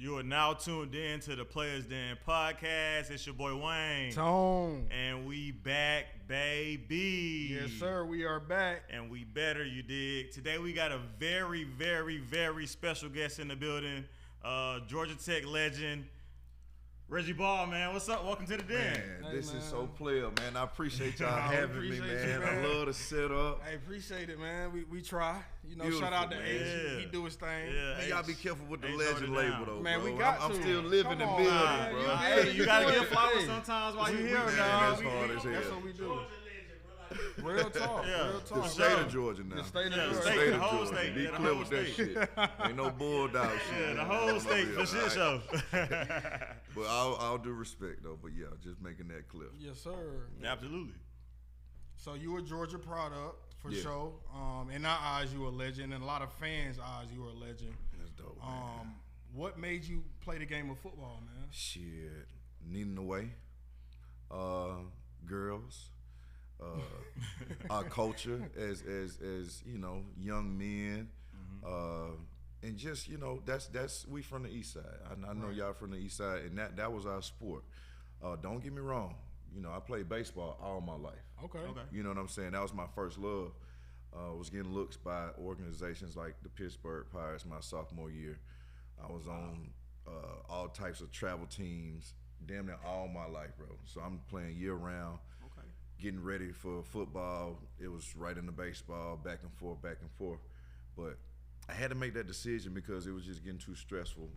You are now tuned in to the Players Den podcast. It's your boy Wayne. Tone. And we back, baby. Yes, sir. We are back. And we better, you dig. Today we got a very, very, very special guest in the building. Georgia Tech legend, Reggie Ball, man. What's up? Welcome to the Den. Man, this is so player, man. I appreciate y'all having me, man. I love the setup. Hey, appreciate it, man. We try. You know, Beautiful, shout out to man. H. Yeah. He do his thing. Yeah, Man, y'all be careful with the H legend hold it label, down. though, Man, bro. we got I'm to. still living Come and on, building, man. bro. Hey, you gotta give flowers Hey. sometimes while you We- here, man, dog. that's hard as hell. That's what we do. Real talk. Yeah. Real The talk. state of Georgia now. The state of Yeah, Georgia. the The state, state the of whole Georgia. state. Be Yeah, the clear whole with that state. shit. Ain't no bulldog shit. Yeah, the man. whole I'm state, up for here, shit all right? show. But I'll do respect, though. But, yeah, just making that clear. Yes, sir. Absolutely. So you a Georgia product for Yeah. sure. In our eyes, you a legend. In a lot of fans' eyes, you a legend. That's dope, man. What made you play the game of football, man? Shit. Needing the way. Girls. Our culture as you know, young men. And just, you know, that's we from the east side. I know y'all from the east side, and that was our sport. Don't get me wrong. You know, I played baseball all my life. Okay. You know what I'm saying? That was my first love. Was getting looks by organizations like the Pittsburgh Pirates my sophomore year. I was on all types of travel teams, damn near all my life, bro. So I'm playing year round, getting ready for football. It was right into baseball, back and forth. But I had to make that decision because it was just getting too stressful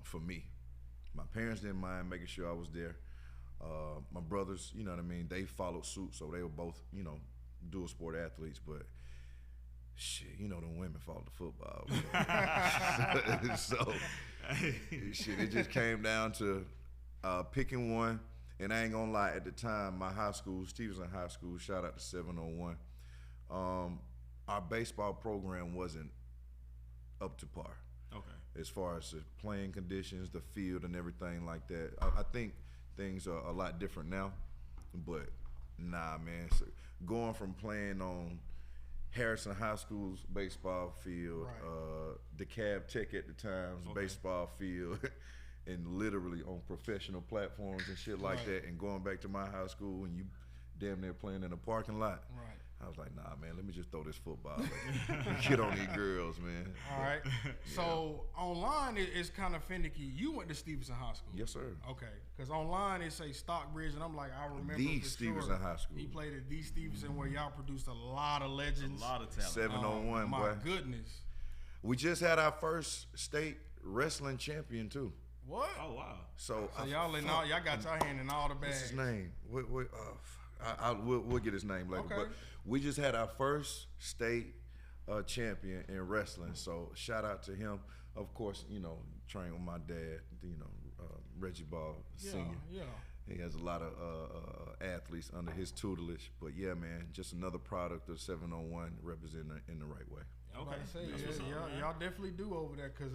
for me. My parents didn't mind making sure I was there. My brothers, you know what I mean, they followed suit, so they were both, you know, dual sport athletes, but shit, you know, them women followed the football. So, shit, it just came down to picking one, and I ain't gonna lie, at the time, my high school, Stevenson High School, shout out to 701, our baseball program wasn't up to par. Okay. As far as the playing conditions, the field, and everything like that. I think things are a lot different now, but nah, man. So going from playing on Harrison High School's baseball field, DeKalb Tech at the time's baseball field, and literally on professional platforms and shit like that, and going back to my high school and you damn near playing in a parking lot. Right. I was like, nah, man, let me just throw this football and get on these girls, man. All right. So online it's kind of finicky. You went to Stevenson High School. Yes, sir. Okay. Because online it say Stockbridge, and I'm like, I remember The for Stevenson sure. High School. He played at the Stevenson, where y'all produced a lot of legends. A lot of talent. 701, My boy. goodness. We just had our first state wrestling champion too. What? Oh, wow. So y'all got your hand in all the bags. What's his name? We'll get his name later. Okay. But we just had our first state champion in wrestling. So shout out to him. Of course, you know, trained with my dad. You know, Reggie Ball Senior. Yeah. He has a lot of athletes under his tutelage. But yeah, man, just another product of 701 representing in the right way. Okay. Say, That's what's up, man. y'all definitely do over there, because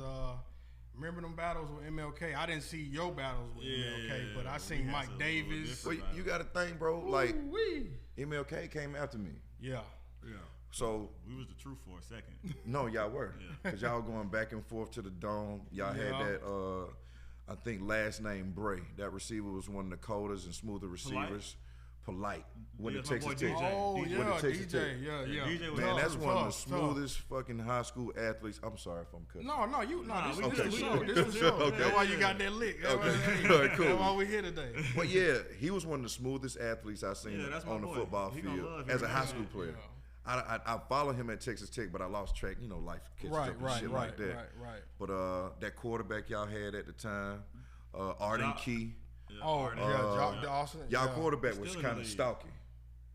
remember them battles with MLK? I didn't see your battles with MLK, but I we seen had Mike some Davis. little Well, you got to think, bro. Like Ooh-wee. MLK came after me. Yeah. Yeah. So We was the truth for a second. no, y'all were, Yeah. because y'all going back and forth to the dome. Y'all had Yeah. that. I think last name Bray. That receiver was one of the coldest and smoother receivers. Polite. When Yeah, the that's my Texas boy Tech. DJ. Oh, DJ. yeah, When the Texas DJ. Tech. Yeah. DJ was Man, tough, that's one of the tough. smoothest fucking high school athletes. I'm sorry if I'm cutting. No, this we is good, the we show. good. This is the show. Okay. That's why you got that lick. That's Okay. why- All right, cool. That's why we here today. But yeah, he was one of the smoothest athletes I've seen Yeah, that's my on the boy. football He gonna field love as a him. high school player. I followed him at Texas Tech, but I lost track. You know, life catches up and shit like that. Right. But that quarterback y'all had at the time, Arden Jock. Key, Yeah, Oh, Arden. Jock Dawson. y'all yeah. quarterback was Still in kind the of league. stocky.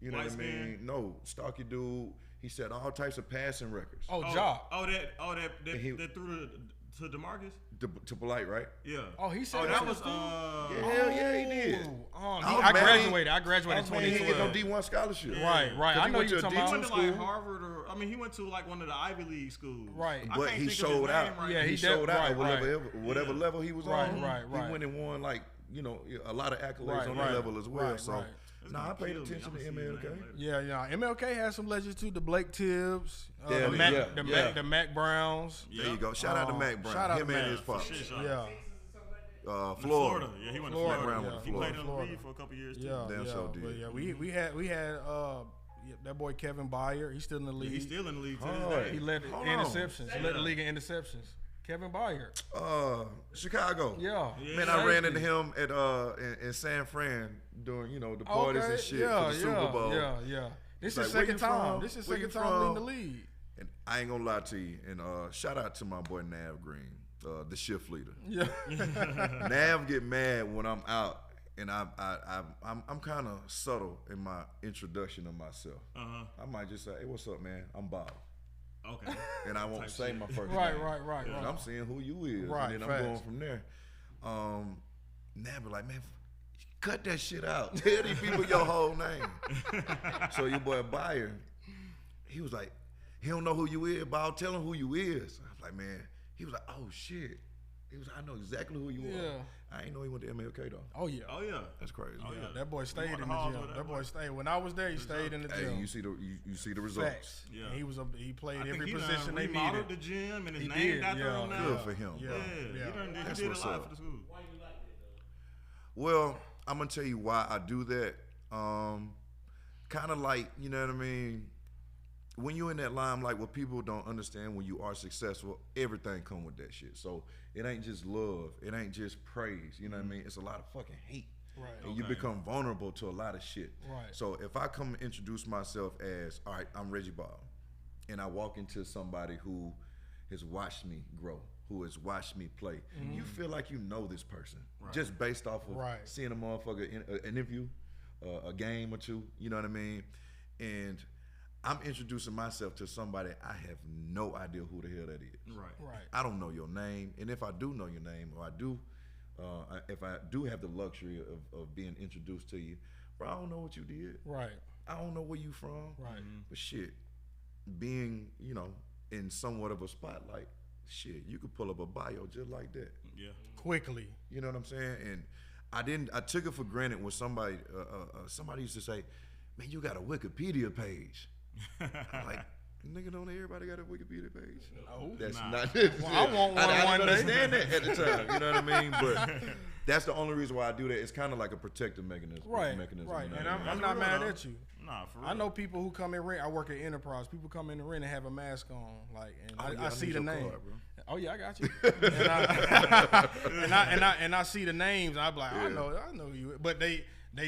You know White what I mean? skin? No, stocky dude. He set all types of passing records. Oh, Jock. That threw to DeMarcus? To Polite, right? Yeah. Oh, he said Oh, that was Yeah, hell yeah, he did. I graduated. I graduated He didn't get no 2012. D1 scholarship. Right. Cause I he know went you to a talking He about. went to school. like Harvard he went to like one of the Ivy League schools. Right. I But can't he think of his showed name out. right Yeah, now. He he showed def- out right, at whatever level he was Right, on. right. He went and won like, you know, a lot of accolades Right, on right. that level as well. Right, so right. It's nah, I gonna paid kill me. attention I'ma to see his name MLK. later. Yeah. MLK has some legends too. The Blake Tibbs, Yeah, the Mac Browns. There you go. Shout out to Mac Brown. shout out Him to and Mac. his father. Shit, Sean. Yeah. Florida. Yeah, he went to Florida, Florida. yeah. He played in the Florida. league for a couple years too. Yeah, Damn yeah. sure did. But yeah, we had that boy Kevin Byer. He's still in the league. He's still in the league to Hold this on. day. He led the Hold on. interceptions. He led the league in interceptions. Kevin Byer. Chicago. Yeah. Man, I ran into him at in San Fran during the parties and shit for the Super Bowl. Yeah. This Like, is where second you time. from? This is Where you second time leading the from? league. And I ain't gonna lie to you. And shout out to my boy Nav Green, the shift leader. Yeah. Nav get mad when I'm out, and I'm kind of subtle in my introduction of myself. I might just say, "Hey, what's up, man? I'm Bob." Okay. And I won't say my first Right, name. right. And I'm seeing who you is, Right, and then I'm facts. going from there. Nav be like, man, cut that shit out. Tell these people your whole name. So your boy Byer, he was like, he don't know who you is, but I'll tell him who you is. I was like, man, he was like, oh shit. He was like, I know exactly who you Yeah. are. I ain't know he went to MLK though. Oh yeah. Oh yeah. That's crazy. Oh, yeah. That boy stayed in the halls gym. with That boy stayed. When I was there, he stayed in the Hey, gym. you see the results. Facts. Yeah. And he played I think every he position done they remodeled needed. the gym and his He name did, out there yeah. on now. Good for him. Yeah, Yeah. he That's did a what's lot up. for the school. Well, I'm gonna tell you why I do that. Kind of like, you know what I mean? When you're in that limelight, what people don't understand when you are successful, everything come with that shit. So it ain't just love, it ain't just praise. You know what I mean? It's a lot of fucking hate. Right. And you become vulnerable to a lot of shit. Right. So if I come and introduce myself as, all right, I'm Reggie Ball, and I walk into somebody who has watched me grow, who has watched me play, you feel like you know this person just based off of Right. seeing a motherfucker in an interview, a game or two. You know what I mean? And I'm introducing myself to somebody I have no idea who the hell that is. Right. I don't know your name, and if I do know your name, or if I do have the luxury of being introduced to you, bro, I don't know what you did. Right. I don't know where you from. Right. But shit, being, in somewhat of a spotlight, shit, you could pull up a bio just like that. Yeah. Quickly. You know what I'm saying? And I took it for granted when somebody used to say, man, you got a Wikipedia page. I'm like, nigga, don't everybody got a Wikipedia page? No. That's Nah. not it. Well, I want one I one didn't day. understand that at the time. You know what I mean? But that's the only reason why I do that. It's kind of like a protective mechanism. Right. You know Right. what And I mean? I'm That's not real, mad though. at you. Nah, for real. I know people who come in rent. I work at Enterprise. People come in the rent and have a mask on, like, and Oh, yeah, I I see need the your name. card, bro. Oh yeah, I got you. and I see the names. And I'm like, I know you. But they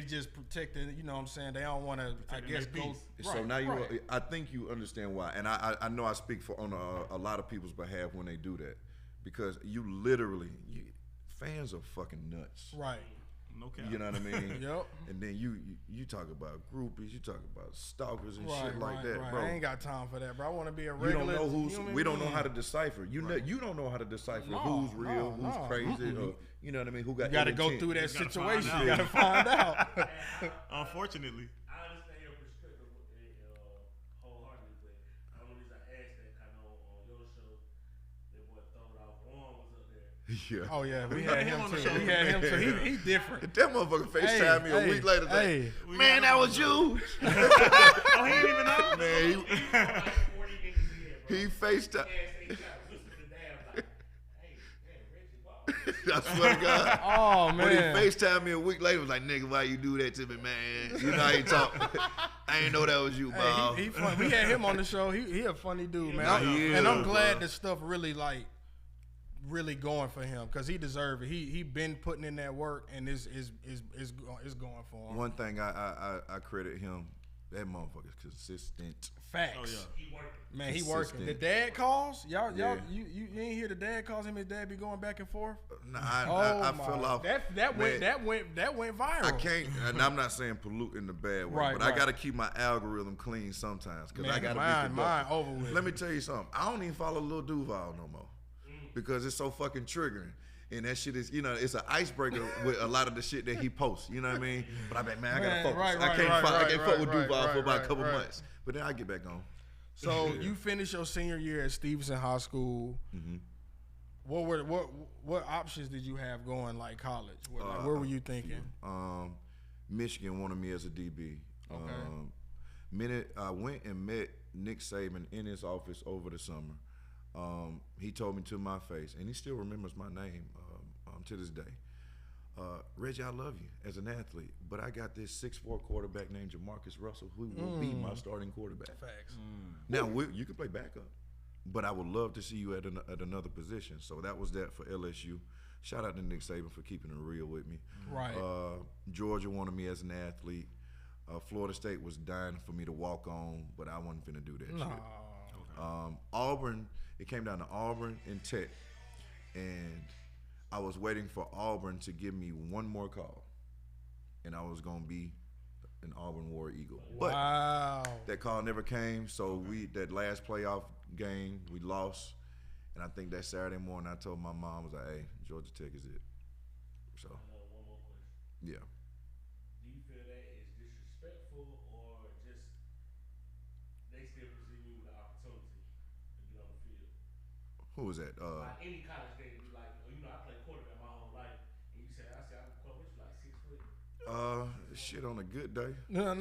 just protect it. You know what I'm saying? They don't want to. I guess their go. peace. So Right, now right. I think you understand why, and I know I speak on a lot of people's behalf when they do that, because fans are fucking nuts. Right. No cap. You know what I mean? Yep. And then you talk about groupies, you talk about stalkers and Right, shit like right, that, right. bro. I ain't got time for that, bro. I want to be a You regular. don't know who's. human We don't know being. how to decipher. You don't know how to decipher No, who's real, no, who's no. crazy, or you know what I mean? Who got? You got to ill go intent. through that gotta find situation. out. You got to find out. Unfortunately. I understand your perspective wholeheartedly, but the only reason I asked that, kind of on your show, that boy throw it off. Juan was up there. Yeah. Oh yeah, we got had him him on the too. show. We had him too. He different. That motherfucker FaceTime me a week later. Hey, We Man, got that him was you. Oh, he didn't even know? Man, Like 40 niggas in, bro. he FaceTime. Gas station, I was listening to damn, like, hey, man, Reggie Ball. I swear to God. oh When he man. FaceTimed me a week later, was like, nigga, why you do that to me, man? You know how he talk. I ain't know that was you, Bob. Hey, he fun. We had him on the show. He a funny dude, man. Nah, he And I'm is, glad bro. that stuff really going for him, because he deserve it. He been putting in that work, and is going for him. One thing I credit him, that motherfucker's consistent. Facts. Oh, yeah. He working. Man, he working. The Consistent. dad calls, y'all, Yeah. you ain't hear the dad calls him. His dad be going back and forth. Nah, Oh I my! fell off. That Man, went viral. I can't, and I'm not saying pollute in the bad way, Right, but I right. got to keep my algorithm clean sometimes because I Man, got to mine be productive. over with. Let me tell you something. I don't even follow Lil Duval no more because it's so fucking triggering. And that shit is, it's an icebreaker with a lot of the shit that he posts. You know what I mean? But I'm like, man, I gotta Man, focus. right, I can't right, fuck with right, Duval for about right, a couple right. months. But then I get back on. So you finished your senior year at Stevenson High School. Mm-hmm. What options did you have going, like college? Where were you thinking? Michigan wanted me as a DB. Okay. I went and met Nick Saban in his office over the summer. He told me to my face, and he still remembers my name. to this day. Reggie, I love you as an athlete, but I got this 6'4" quarterback named Jamarcus Russell who will be my starting quarterback. Facts. Now, you can play backup, but I would love to see you at another position. So that was that for LSU. Shout out to Nick Saban for keeping it real with me. Right. Georgia wanted me as an athlete. Florida State was dying for me to walk on, but I wasn't finna do that shit. Auburn, it came down to Auburn and Tech, and I was waiting for Auburn to give me one more call, and I was gonna be an Auburn War Eagle. Wow. But that call never came, so that last playoff game we lost, and I think that Saturday morning I told my mom, I was like, "Hey, Georgia Tech is it." So One more question. yeah. Do you feel that is disrespectful or just they still present you with the opportunity to get on the field? Who was that? Like any college game, you like, I played quarterback my whole life, and you say, I can cover you like 6 foot. Shit on a good day. No.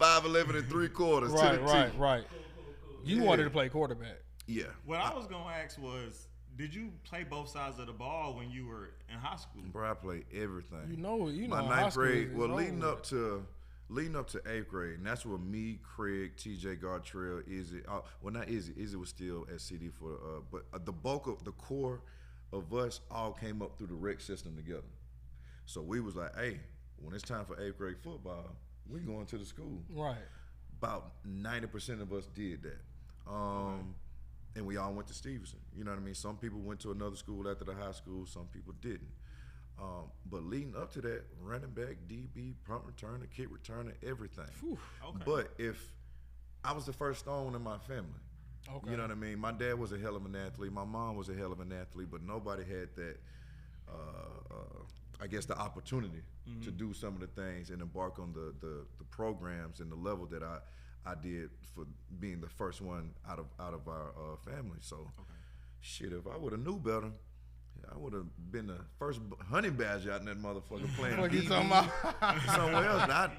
5'11" and 3/4 to the T. Right. Cool. You wanted to play quarterback. Yeah. What I was gonna ask was, did you play both sides of the ball when you were in high school? Bro, I played everything. You know. My high ninth school grade. is Well, over leading up to 8th grade, and that's where me, Craig, TJ Gartrell, Izzy. Well, not Izzy. Izzy was still at CD for. But the bulk of the core of us all came up through the rec system together. So we was like, hey, when it's time for 8th grade football, we going to the school. Right. About 90% of us did that. And we all went to Stevenson. You know what I mean? Some people went to another school after the high school. Some people didn't. But leading up to that, running back, DB, punt returner, kick returner, everything. Whew. Okay. But if I was the first stone in my family, Okay. you know what I mean? My dad was a hell of an athlete. My mom was a hell of an athlete, but nobody had that, I guess, the opportunity to do some of the things and embark on the programs and the level that I did for being the first one out of our family. So, shit, if I would have knew better, I would have been the first honey badger out in that motherfucker playing What you DB talking about? somewhere else. Now,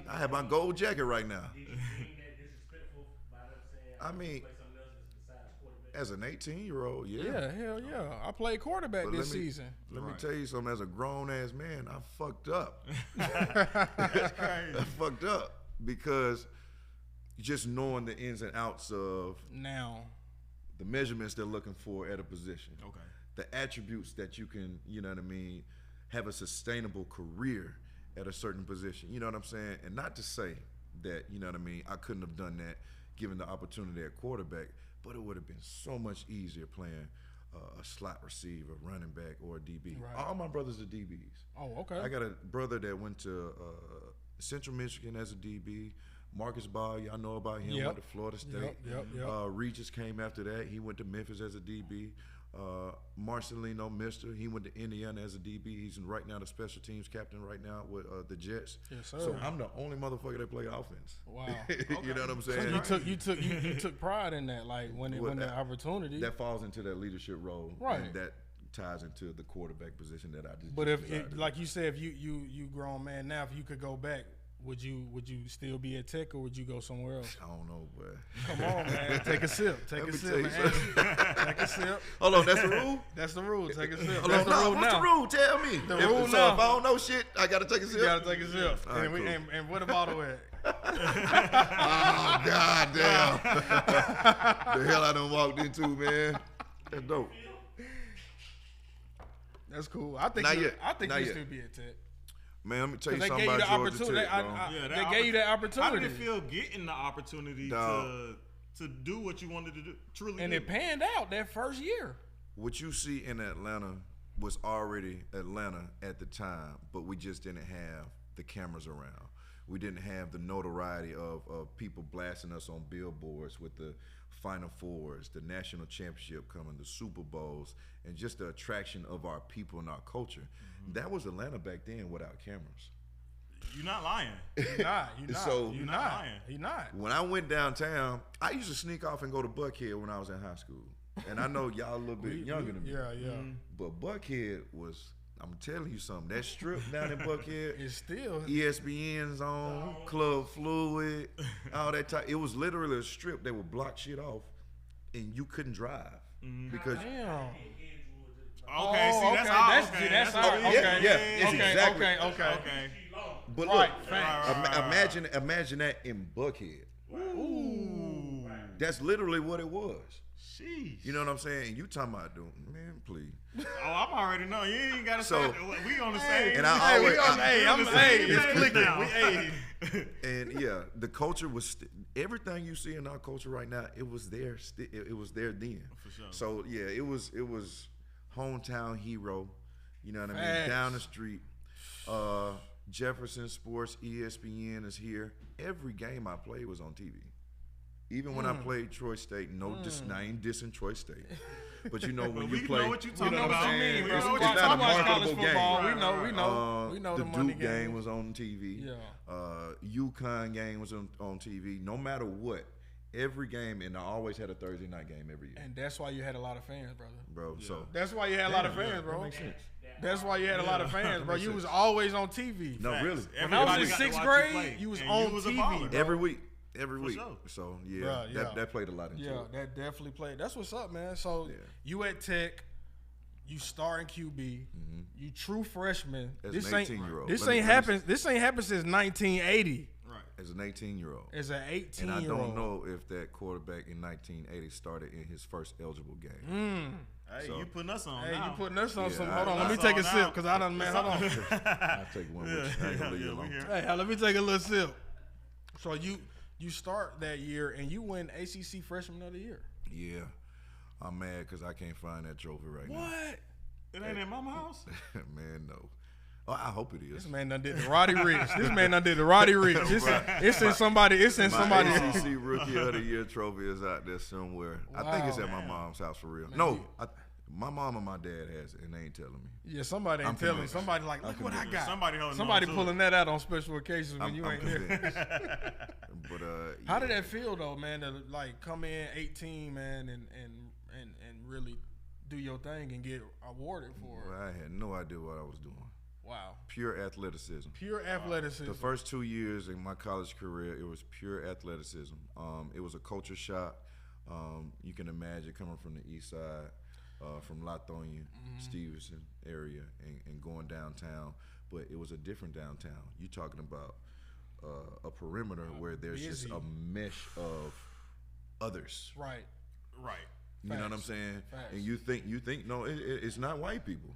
I have my gold jacket right now. Did you deem that disrespectful by them saying, I mean, play something else besides quarterback? as an 18-year-old, Yeah, hell yeah. I played quarterback But this season. Let me Right. tell you something. As a grown-ass man, I fucked up. That's crazy. I fucked up because just knowing the ins and outs of Now. the measurements they're looking for at a position. Okay. The attributes that you can, you know what I mean, have a sustainable career at a certain position. You know what I'm saying? And not to say that, you know what I mean, I couldn't have done that given the opportunity at quarterback, but it would have been so much easier playing a slot receiver, running back, or a DB. Right. All my brothers are DBs. Oh, okay. I got a brother that went to Central Michigan as a DB. Marcus Ball, y'all know about him, Yep. went to Florida State. Yep. Regis came after that. He went to Memphis as a DB. Marcelino Mister, he went to Indiana as a DB. He's right now the special teams captain right now with the Jets. Yes, sir. So I'm the only motherfucker that play offense. Wow. You know what I'm So saying? you took pride in that, like when the opportunity. That falls into that leadership role, Right. And that ties into the quarterback position that I just. But just if desired. like you said, if you grown man now, if you could go back, would you still be at Tech or would you go somewhere else? I don't know, but Come on, man. Take a sip. Take Let a me sip, tell you man. something. Take a sip. hold on, that's the rule. That's the rule. Take a sip. Hold That's on, the no, rule what's now. the rule? Tell me. The If- rule so now. if I don't know shit, I gotta take a sip. You gotta take a sip. All right, and, cool. and what about it? Oh god damn! The hell I done walked into, man. That's dope. That's cool. I think Not you yet. should Not yet. still be at Tech. Man, let me tell you They something gave you about the Georgia opportunity. Tech, bro. They gave you that How opportunity. did it feel getting the opportunity Dog. to do what you wanted to do? Truly, And do? it panned out that first year. What you see in Atlanta was already Atlanta at the time, but we just didn't have the cameras around. We didn't have the notoriety of people blasting us on billboards with the Final Fours, the national championship coming, the Super Bowls, and just the attraction of our people and our culture. That was Atlanta back then without cameras. You're not lying. You're not. So- You're You're not. not lying. You're not. When I went downtown, I used to sneak off and go to Buckhead when I was in high school. And I know y'all a little bit younger than me. Yeah. But Buckhead was, I'm telling you something, that strip down in Buckhead, It's still. ESPN Zone, Club Fluid, all that type. It was literally a strip that would block shit off and you couldn't drive. Because Damn. Edgewood, Okay, see, that's okay. all. That's- Okay, that's all right. Yeah, Okay. yeah, it's Okay, exactly. okay. But Right, look, facts. imagine that in Buckhead. Ooh. That's literally what it was. Sheesh. You know what I'm saying? You talking about doing, man, please. Oh, I'm already know. You ain't got to So- say we on the same. And I Hey, always, we on, it's clicking. now. and yeah, the culture was everything you see in our culture right now. It was there. It was there then. For sure. So yeah, it was hometown hero. You know what I mean? Facts. Down the street. Jefferson Sports, ESPN is here. Every game I played was on TV. Even when I played Troy State, I ain't dissing Troy State. But you know when we you play, know what you talking know what about. I'm saying? We It's know what not you a talking about. marketable game. We know The the money Duke game game. was on TV. Yeah. UConn game was on TV. No matter what, every game, and I always had a Thursday night game every year, And that's why you had a lot of fans, brother. bro. So That's why you had a lot of fans, bro. that makes sense. That's why you had a lot of fans, bro. You was always on TV. No, really, When I was Everybody in got to sixth watch grade, play. you was And on you was a TV, baller. bro. every week. sure. So yeah, Bruh, yeah. That played a lot into Yeah, it. that definitely played. That's what's up, man. So Yeah. you at Tech, you starting QB, you true freshman. As This an ain't 18-year-old. This Let me- ain't let me- happened. This ain't happened since 1980. Right. As an 18-year-old. As an And 18-year-old. I don't know if that quarterback in 1980 started in his first eligible game. Hey, So- you putting us on Hey, now. you putting us on Yeah, some. I- Hold on, let me Us take a on sip now. because I done, man. Hold on. I'll take one with you. I ain't gonna leave you alone. we here. Hey, let me take a little sip. So you start that year and you win ACC Freshman of the Year. Yeah. I'm mad because I can't find that trophy right now. What? It ain't in mama house. Man, no. Oh, I hope it is. This man done did the Roddy Rich. This man done did the Roddy Rich. It's in somebody. It's in My somebody. ACC Rookie of the Year trophy is out there somewhere. I think it's at my mom's house for real. No, my mom and my dad has it, and they ain't telling me. Yeah, somebody ain't I'm telling. convinced. Somebody like, look what I got. Somebody holding Somebody on to pulling that out on special occasions when I'm, you I'm ain't there. convinced. But How yeah. did that feel though, man? To like come in 18, man, and really do your thing and get awarded for it. Well, I had no idea what I was doing. Wow. Pure athleticism. Pure athleticism. The first 2 years in my college career, it was pure athleticism. It was a culture shock. You can imagine coming from the east side, from Latonia, Stevenson area, and going downtown. But it was a different downtown. You're talking about a perimeter where there's just busy. a mesh of others. Right. Right. You know what I'm Facts. saying? Facts. And you think no, it's not white people.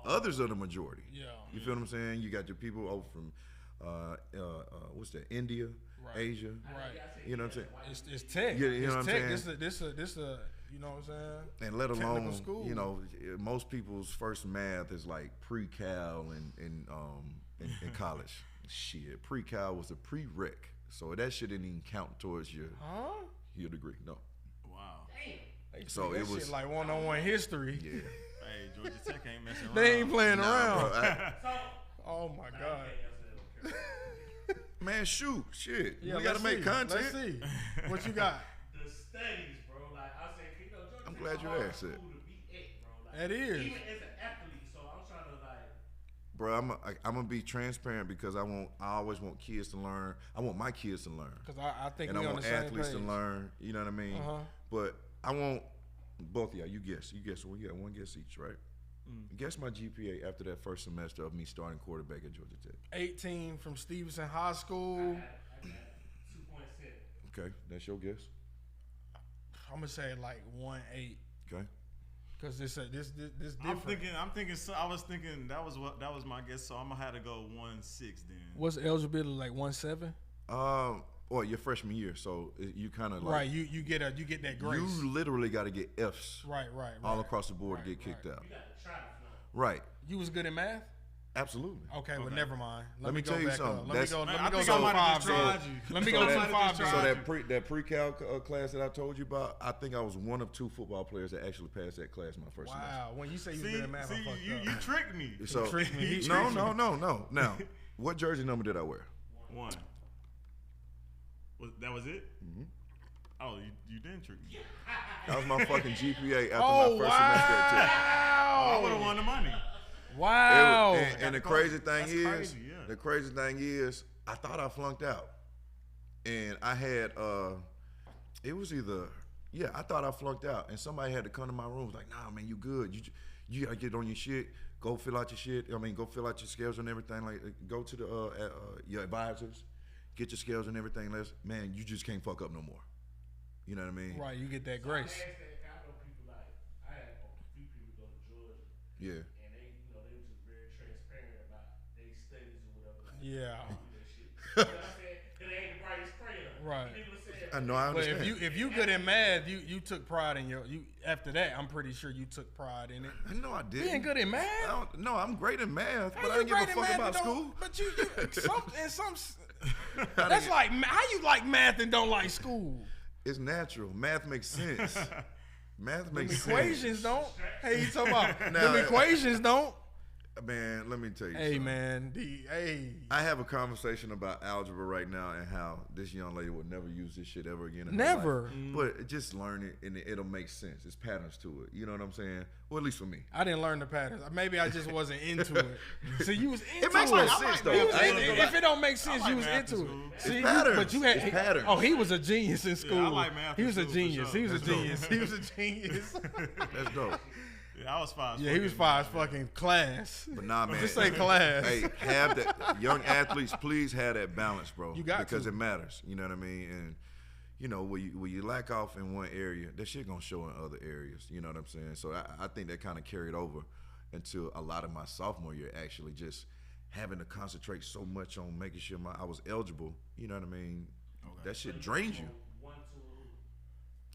Others are the majority. Yeah. You feel what I'm saying? You got your people over from what's that? India, Right. Asia. Right. You know what I'm saying? It's tech. Yeah, you know it's what I'm tech. saying? This you know what I'm saying? And let Technical alone, school. you know, most people's first math is like pre-cal and in college. Shit, pre-cal was a prereq, so that shit didn't even count towards your degree. No. Wow. So That it was shit like one-on-one history. yeah. Hey, Georgia Tech ain't messing around. They ain't playing Nah, around. bro, Oh my god. man, shit. Yeah, we gotta let's make see. content. Let's see. What you got? The studies, bro. Like I said, you know, Georgia I'm Tech glad is you a hard asked it. school to be at, bro. Like, That is. even as an athlete, so I'm trying to like. Bro, I'm gonna be transparent because I always want kids to learn. I want my kids to learn. Because I think And I we on want the same athletes page. to learn. You know what I mean? But I want both of y'all. You guess. We got one guess each, right? Guess my GPA after that first semester of me starting quarterback at Georgia Tech. 18 from Stevenson High School. I got 2.7. Okay, that's your guess. I'm gonna say like 1.8 Okay. because this different. I'm thinking. So I was thinking that was my guess. So I'm gonna have to go 1.6 then. What's eligibility like 1.7? Well, your freshman year, so you kind of like Right, you get that grace. you literally got to get Fs right. all across the board to Right, get kicked out. You got to try to flow. Right. You was good in math? Absolutely. Okay, well Okay. never mind. Let me go tell you back something. up. Let me go. Man, Let I me go think to I might have five. just then. tried you. Let me So go to that- five. so So then. that pre-cal class that I told you about, I think I was one of 2 football players that actually passed that class my first semester. Wow, when you say you was See, good in math, I fucked you up. tricked me. So tricked me. He no. Now, what jersey number did I wear? 1. That was it? Mm-hmm. Oh, you didn't trick me. That was my fucking GPA after Oh my first semester at Tech. I would have wow! won the money. Wow! And the crazy thing That's is, crazy, yeah. the crazy thing is, I thought I flunked out, and I had it was either Yeah, I thought I flunked out, and somebody had to come to my room. Was like, nah, man, you good. You gotta get on your shit. Go fill out your shit. I mean, go fill out your scales and everything. Like, go to the your advisors, get your scales and everything. Man, you just can't fuck up no more. You know what I mean? Right, you get that grace. I know people like I had a few people go to Georgia. Yeah. And they was just very transparent about their studies or whatever. Like, Yeah. I don't do that shit. You know what I'm saying? It ain't the brightest crayon. Right. People saying, I know. I But understand. if you good in math, you took pride in after that, I'm pretty sure you took pride in it. No, I didn't. Being good in math? No, I'm great in math, How but I you didn't give a great in fuck math about and school. But you that's like, how you like math and don't like school? It's natural. Math makes sense. Math makes sense. Equations don't. Hey, you talking about Now- them equations don't? Man, let me tell you Hey, something. man. I have a conversation about algebra right now and how this young lady would never use this shit ever again. In her Never. life. But just learn it and it'll make sense. There's patterns to it. You know what I'm saying? Well, at least for me. I didn't learn the patterns. Maybe I just wasn't into it. See, you was into It makes it. no sense, though. You was I ain't into- gonna if it don't make sense, like you was math in into school. it. It's See, patterns. but you had. It's patterns. Oh, he was a genius in school. I like math He in was a school for genius. sure. He was a That's dope. genius. He was a genius. That's dope. Yeah, I was 5. Yeah, he was 5 fucking class. But nah, man. Just say class. Hey, have that. Young athletes, please have that balance, bro. You got because to. it matters. You know what I mean? And when you lack off in one area, that shit gonna show in other areas. You know what I'm saying? So I think that kind of carried over into a lot of my sophomore year. Actually, just having to concentrate so much on making sure I was eligible. You know what I mean? That shit drains you.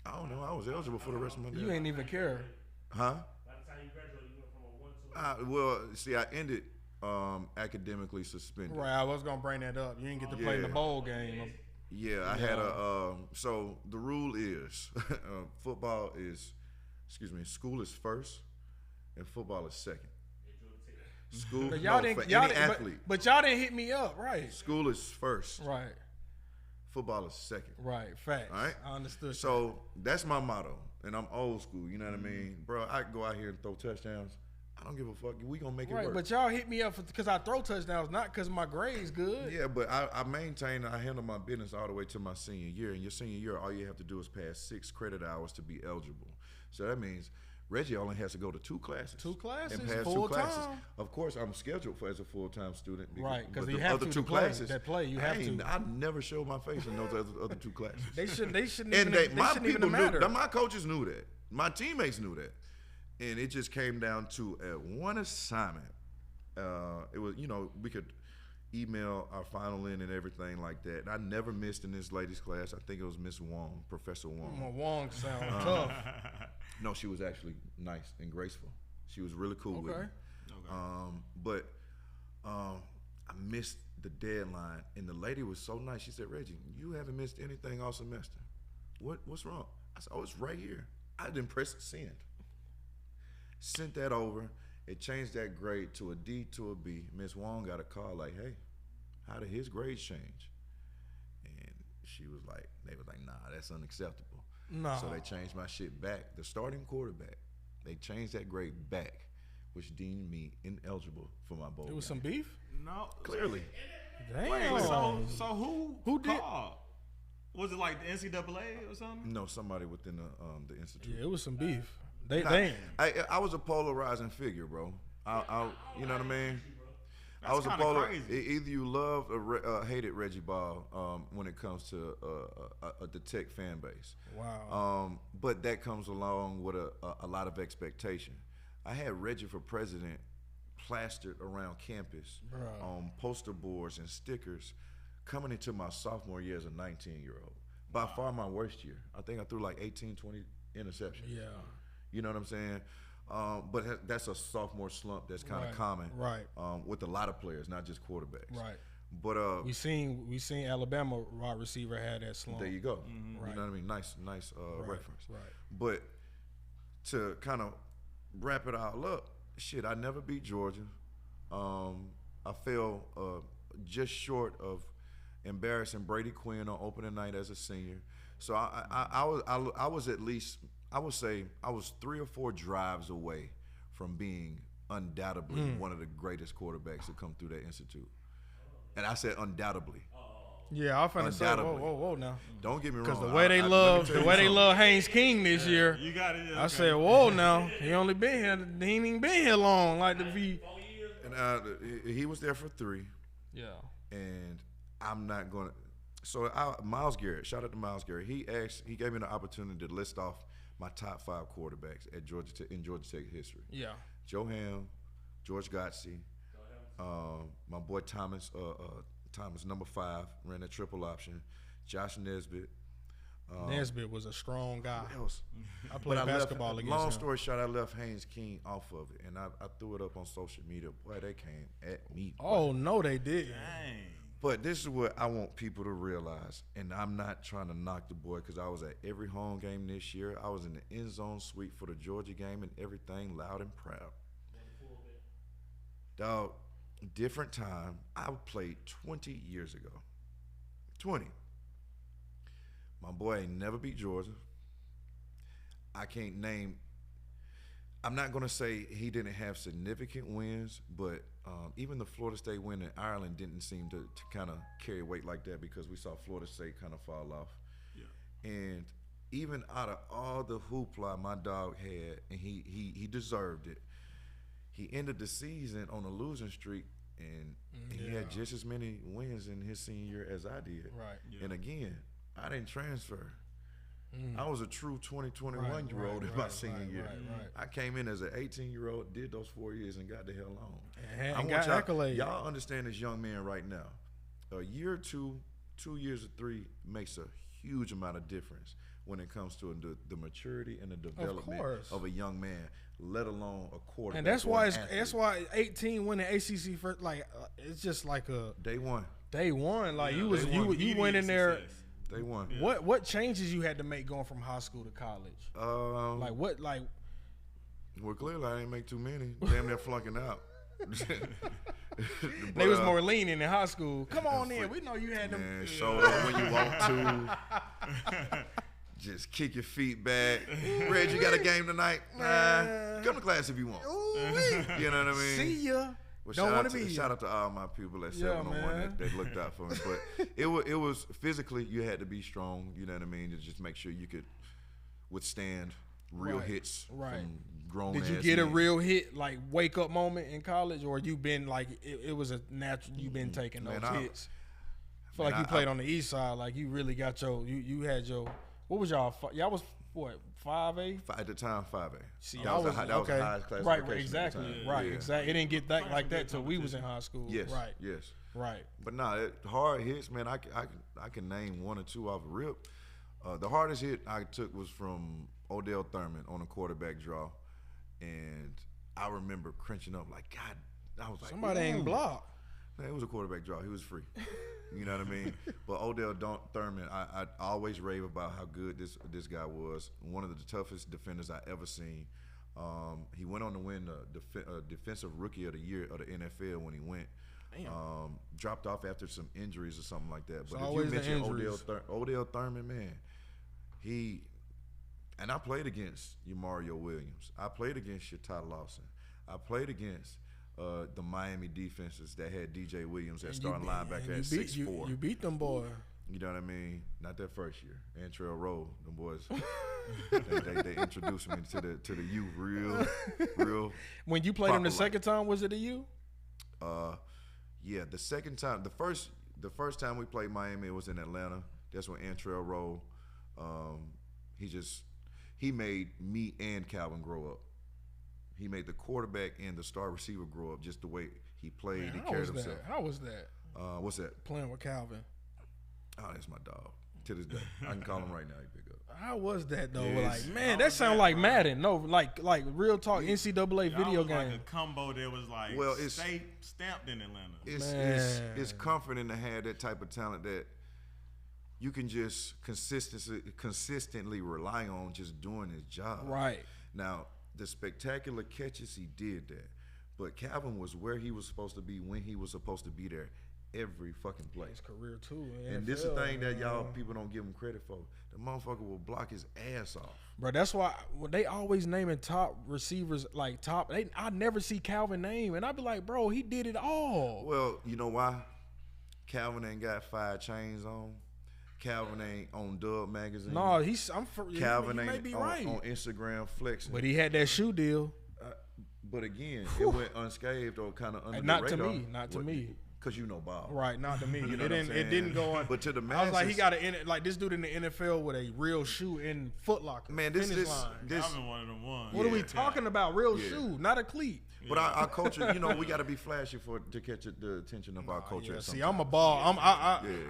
I don't know. I was eligible for the rest of my You day. ain't even care. Huh? By the time you graduated, you went from a 1 to a Well, see, I ended academically suspended. Right, I was gonna bring that up. You didn't get to play in the Yeah. bowl game. Yeah, I had so the rule is school is first and football is second. School, But y'all no, didn't. for Y'all any didn't athlete. but y'all didn't hit me up, right? School is first, Right, football is second. right. Facts. All right? I understood. So that's my motto, and I'm old school. You know what I mean, bro? I can go out here and throw touchdowns. I don't give a fuck. We gonna make it right, work. but y'all hit me up because I throw touchdowns, not because my grades good. Yeah, but I maintain, I handle my business all the way to my senior year. And your senior year, all you have to do is pass 6 credit hours to be eligible. So that means Reggie only has to go to 2 classes. 2 classes, And pass full 2 classes. time. Of course, I'm scheduled as a full-time student. Right, 'cause but you the have other to 2 play, classes. that play, you have to. I never showed my face in those other 2 classes. They shouldn't And even. They my shouldn't even people knew, matter. my coaches knew that. My teammates knew that. And it just came down to one assignment. It was, we could email our final in and everything like that. And I never missed in this ladies' class. I think it was Miss Wong, Professor Wong. Wong sound tough. No, she was actually nice and graceful. She was really cool with me. But I missed the deadline, and the lady was so nice. She said, "Reggie, you haven't missed anything all semester. What's wrong?" I said, "Oh, it's right here." I didn't press send. Sent that over. It changed that grade to a D to a B. Miss Wong got a call like, "Hey, how did his grades change?" And they was like, "Nah, that's unacceptable." No. So they changed my shit back. The starting quarterback, they changed that grade back, which deemed me ineligible for my bowl. There was game. some beef. No. Clearly. Damn. Wait, so who did- called? Was it like the NCAA or something? No, somebody within the institute. Yeah, it was some beef. They I was a polarizing figure, bro. You know what I mean? I was a kinda polar. crazy. Either you loved or hated Reggie Ball when it comes to the Tech fan base. Wow. But that comes along with a lot of expectation. I had Reggie for president plastered around campus Bruh. on poster boards and stickers coming into my sophomore year as a 19-year-old. By far my worst year. I think I threw like 18, 20 interceptions. Yeah. You know what I'm saying? But that's a sophomore slump that's kind of Right, common right. with a lot of players, not just quarterbacks. Right. But We seen Alabama wide receiver had that slump. there you go. Right. You know what I mean? Nice reference. Right. But to kind of wrap it all up, shit, I never beat Georgia. I fell just short of embarrassing Brady Quinn on opening night as a senior. So I was at least, I would say I was 3 or 4 drives away from being undoubtedly one of the greatest quarterbacks to come through that institute. And I said undoubtedly. Yeah, I finna say, Undoubtedly. whoa now. Don't get me wrong. Because the I- way they I- let me love, tell the you way they something. love Haynes King this year. You got it. I said, whoa now. He only been here. He ain't even been here long. Like the V. 4 years. And he was there for 3, Yeah. and I'm not gonna. So Myles Garrett, shout out to Myles Garrett. He gave me the opportunity to list off my top 5 quarterbacks at Georgia Tech, in Georgia Tech history. Yeah. Joe Ham, George Godsey, my boy Thomas, number 5, ran that triple option. Josh Nesbitt. Nesbitt was a strong guy. Who else? I played basketball against Long him. story short, I left Haynes King off of it, and I threw it up on social media. Boy, they came at me. Oh, no, they did. Dang. But this is what I want people to realize, and I'm not trying to knock the boy because I was at every home game this year. I was in the end zone suite for the Georgia game and everything, loud and proud. Dog, different time. I played 20 years ago. 20. My boy ain't never beat Georgia. I can't name. I'm not going to say he didn't have significant wins, but even the Florida State win in Ireland didn't seem to kind of carry weight like that because we saw Florida State kind of fall off. Yeah. And even out of all the hoopla my dog had, and he deserved it, he ended the season on a losing streak, and he had just as many wins in his senior year as I did. Right. Yeah. And again, I didn't transfer. I was a true 21-year-old in my senior year. Right. I came in as an 18-year-old, did those 4 years, and got the hell on. And I got want accolades. y'all understand this young man right now. A year or 2, 2 years or 3 makes a huge amount of difference when it comes to the maturity and the development of a young man, let alone a quarterback. And that's or why an athlete. that's why 18 winning ACC first, like it's just like a Day one. Like you Immediate went in there. success. Day one. Yeah. What changes you had to make going from high school to college? Like what? Like Well, clearly I didn't make too many. Damn near flunking out. they was more lenient in high school. Come on in. We know you had them. Man, show up when you want to. Just kick your feet back. Reg, you got a game tonight? Nah. Come to class if you want. Ooh-wee. You know what I mean? See ya. Well, Don't want to be shout out to all my people at Yeah, 701 man. that looked out for me. But it was physically, you had to be strong, you know what I mean, to just make sure you could withstand real Right, hits right. from grown Did you ass get a men. real hit, like wake up moment in college, or you been like it was a natural? You been taking those Man, hits. I feel like you played on the east side, like you really got you had your. What was y'all? Y'all was what 5A? At the time, 5A. See, that y'all was, was that was okay. the highest classification Right, at the exactly, time. right, Yeah. exactly. It didn't get that like that till we was in high school. Yes, right, yes. right. But nah, hard hits, man. I can name 1 or 2 off rip. The hardest hit I took was from Odell Thurman on a quarterback draw, and I remember crunching up like, God, I was like, Somebody ain't ooh. blocked. Man, it was a quarterback draw. He was free. You know what I mean? But Odell Thurman, I always rave about how good this guy was. One of the toughest defenders I ever seen. He went on to win the defensive rookie of the year of the NFL when he went. Dropped off after some injuries or something like that. But if you always the mention injuries. Odell Thurman, man, and I played against Mario Williams. I played against your Todd Lawson. I played against the Miami defenses that had DJ Williams at starting linebacker at 6'4". You beat them boy. You know what I mean? Not that first year. Antrell Rowe, them boys. they introduced me to the youth real. When you played him the proper second time, was it a you? Yeah, the second time, the first time we played Miami, it was in Atlanta. That's when Antrell Rowe, he made me and Calvin grow up. He made the quarterback and the star receiver grow up just the way he played. Man, he how carried was himself. that? How was that? What's that? Playing with Calvin. Oh, that's my dog. To this day, I can call him right now. He pick up. How was that though? Yes. Like, man, How that was sound that, like bro? Madden. No, like real talk NCAA Y'all video was game. like a combo that was like stamped in Atlanta. It's comforting to have that type of talent that you can just consistently rely on just doing his job. Right. Now, the spectacular catches, he did that. But Calvin was where he was supposed to be when he was supposed to be there every fucking play. His career too. And this is the thing that y'all people don't give him credit for. The motherfucker will block his ass off. Bro, that's why when they always naming top receivers like top, I never see Calvin name, and I be like, bro, he did it all. Well, you know why? Calvin ain't got 5 chains on. Calvin ain't on Dub magazine. No, Calvin you may ain't be on, right. on Instagram flexing. But he had that shoe deal. But again, it went unscathed or kind of under Not the to radar. me. Not to me. Because you know ball. Right, not to me. You know it what I'm didn't go on. But to the I masses, was like, he got like this dude in the NFL with a real shoe in Foot Locker. Man, finish this line. Calvin one of them ones. What are we Yeah. talking about? Real shoe, not a cleat. But our culture, we got to be flashy to catch the attention of our culture. Yeah, at see, some I'm a time. ball.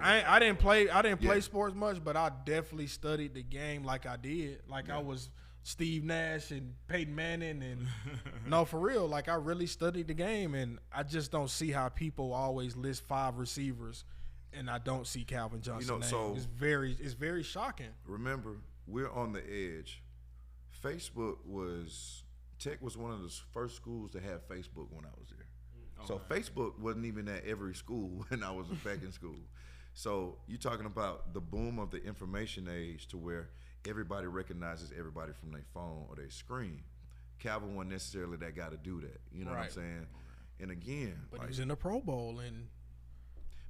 I didn't play Yeah. sports much, but I definitely studied the game like I did. Like I was Steve Nash and Peyton Manning, and no, for real. Like I really studied the game, and I just don't see how people always list 5 receivers, and I don't see Calvin Johnson. so- it's very shocking. Remember, we're on the edge. Tech was one of the first schools to have Facebook when I was there. So Facebook wasn't even at every school when I was back in school. So you're talking about the boom of the information age to where everybody recognizes everybody from their phone or their screen. Calvin wasn't necessarily that guy to do that. You know what I'm Right. saying? And again, But like, he was in the Pro Bowl, and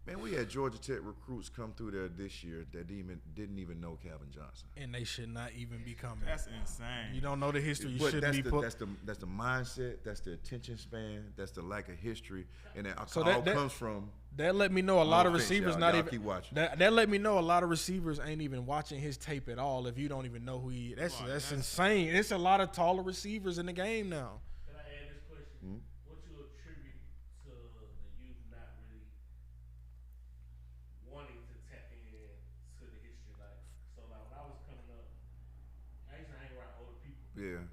man, we had Georgia Tech recruits come through there this year that didn't even know Calvin Johnson. they should not even be coming. That's insane. You don't know the history. You But shouldn't that's be the, put. that's the mindset, that's the attention span, that's the lack of history, and that So all that- comes from. That let me know a lot of offense, receivers y'all. not Y'all even keep watching. that let me know a lot of receivers ain't even watching his tape at all if you don't even know who he is. That's insane. It's a lot of taller receivers in the game now. Can I add this question? What you attribute to the youth not really wanting to tap in to the history? Like when I was coming up, I used to hang around older people. Yeah,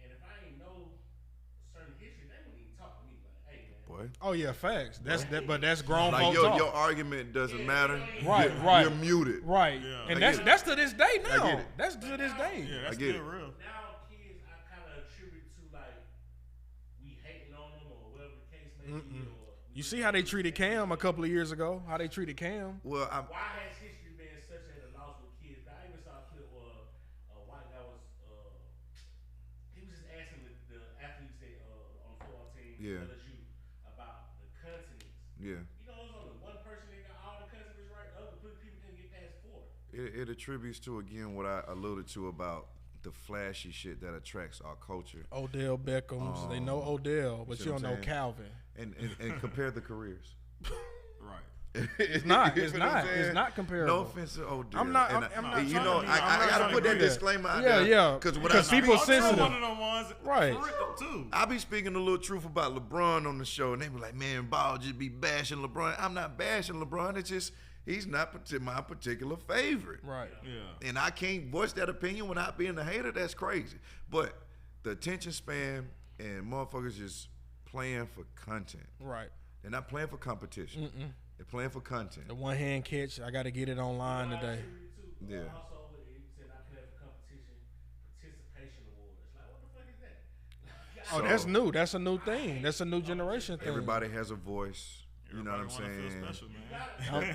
And if I ain't know certain history, they wouldn't even talk to me like, hey man. boy. Oh yeah, facts. But that's grown Like folks your talk. argument doesn't matter. Right, You're- right. You're muted. Right. Yeah. And I that's get it. that's to this day now. get it. That's to this day. Yeah, that's I get still it. real. Now kids, I kind of attribute to like we hating on them or whatever the case may be. Or You see how they treated Cam a couple of years ago? How they treated Cam? Well, why has history been such at a loss with kids? I even saw a clip where a white guy was he was just asking the athletes that on the football team Yeah. LSU about the continents. yeah, You know, there's only one person that got all the continents right. Other people didn't get past 4. it attributes to again what I alluded to about the flashy shit that attracts our culture, Odell Beckham's. They know Odell, but see you what don't I'm know saying? Calvin. and compare the careers. Right. It's not. You It's feel what I'm not. saying? It's not comparable. No offense to Odell. I'm not- And I'm not you trying know, to be- I I'm not gotta trying put to that be that. disclaimer out Yeah, there. yeah. Because Because people Odell sensitive. one of them ones. Right. For real, too. I be speaking a little truth about LeBron on the show, and they be like, "Man, Ball just be bashing LeBron." I'm not bashing LeBron. It's just he's not my particular favorite, Right. Yeah. and I can't voice that opinion without being a hater. That's crazy. But the attention span and motherfuckers just playing for content. Right. They're not playing for competition. They're playing for content. The one hand catch. I got to get it online today. Yeah. Also, he said I play for competition, participation awards. Like, what the fuck is that? Oh, that's new. That's a new thing. That's a new generation thing. Everybody has a voice. You know what I'm Everybody wanna saying? feel special,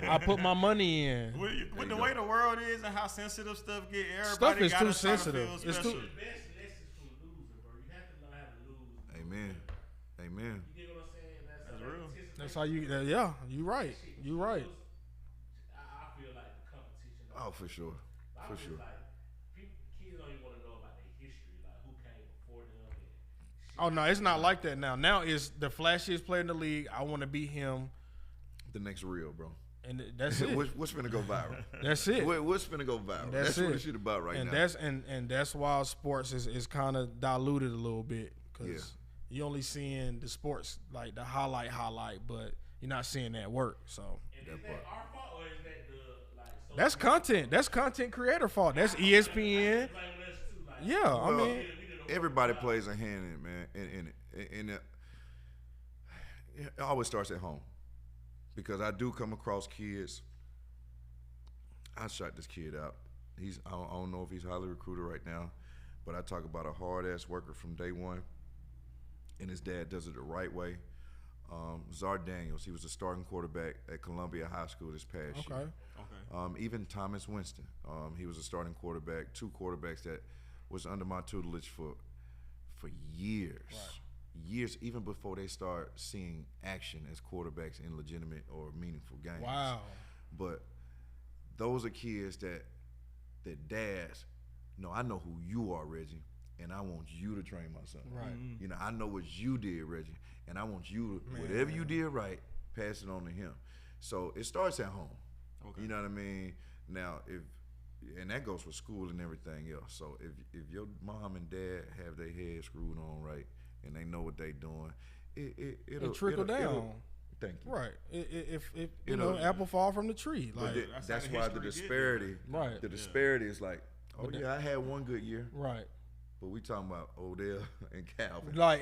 man. I put my money in. With the way the world is and how sensitive stuff get, everybody Stuff is gotta too try to sensitive. feel It's special. too- The best lessons from losing, bro. You have to know how to lose. Amen. Amen. You get what I'm saying? That's real. That's how you. Yeah, you right. You right. I feel like the competition. Oh, for sure. I For feel sure. like kids don't even want to know about their history, like who came before them. And shit. Oh no, it's not like that now. Now it's the flashiest player in the league. I want to be him, The next reel, bro. and that's it. What's finna go viral? That's it. What's finna go viral? That's what it. this shit about right and now. that's and that's why sports is kind of diluted a little bit because Yeah. you only seeing the sports like the highlight, but you're not seeing that work. So And is that our fault or is that the like? So that's content. That's content creator fault. That's ESPN. blame us too, like, Yeah, I Well, mean, we did a everybody plays a hand in it, man. And it always starts at home. Because I do come across kids. I shot this kid out. I don't know if he's highly recruited right now, but I talk about a hard ass worker from day one, and his dad does it the right way. Zar Daniels, he was a starting quarterback at Columbia High School this past year. Okay. Even Thomas Winston, he was a starting quarterback. 2 quarterbacks that was under my tutelage for years. years, even before they start seeing action as quarterbacks in legitimate or meaningful games. Wow. But those are kids that dads, I know who you are, Reggie, and I want you to train my son. Right. I know what you did, Reggie, and I want you to, whatever you did right, pass it on to him. So it starts at home. Okay. You know what I mean? Now, and that goes for school and everything else. So if your mom and dad have their head screwed on right and they know what they doing, it'll trickle down. Thank you. Right. If apple fall from the tree. Like that's why the disparity. Right. The disparity is like, I had one good year. Right. But we talking about Odell and Calvin. Like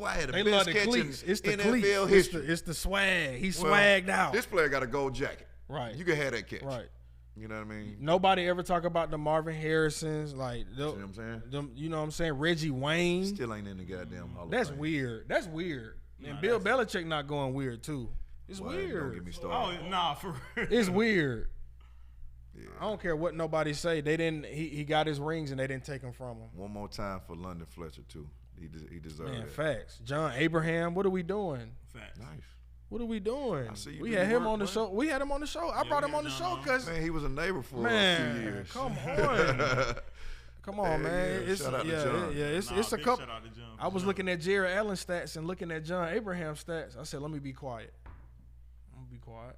I had the they love best the catch cleats. in It's the NFL cleats. history. It's the swag. He swagged out. This player got a gold jacket. Right. You can have that catch. Right. You know what I mean? Nobody ever talk about the Marvin Harrisons, like See what I'm saying? them. You know what I'm saying? Reggie Wayne. Still ain't in the goddamn Hall of That's Fame. weird. That's weird. And Bill Belichick not going weird too. It's Well, Don't weird. get me Oh, started. nah, for real. It's weird. Yeah. I don't care what nobody say. They didn't. He got his rings and they didn't take them from him. One more time for London Fletcher too. He deserved Man, that. facts. John Abraham. What are we doing? Facts. Nice. What are we doing? I see you We do had the him work, on the man. show. We had him on the show. I brought we him had on the John show on. because Man, he was a neighbor for a few man, years. come on. Come on, Hey, man. yeah, It's shout out to yeah, John. it's Nah, a big couple. shout out to John for I was sure. looking at Jared Allen stats and looking at John Abraham stats. I said, let me be quiet. I'm gonna be quiet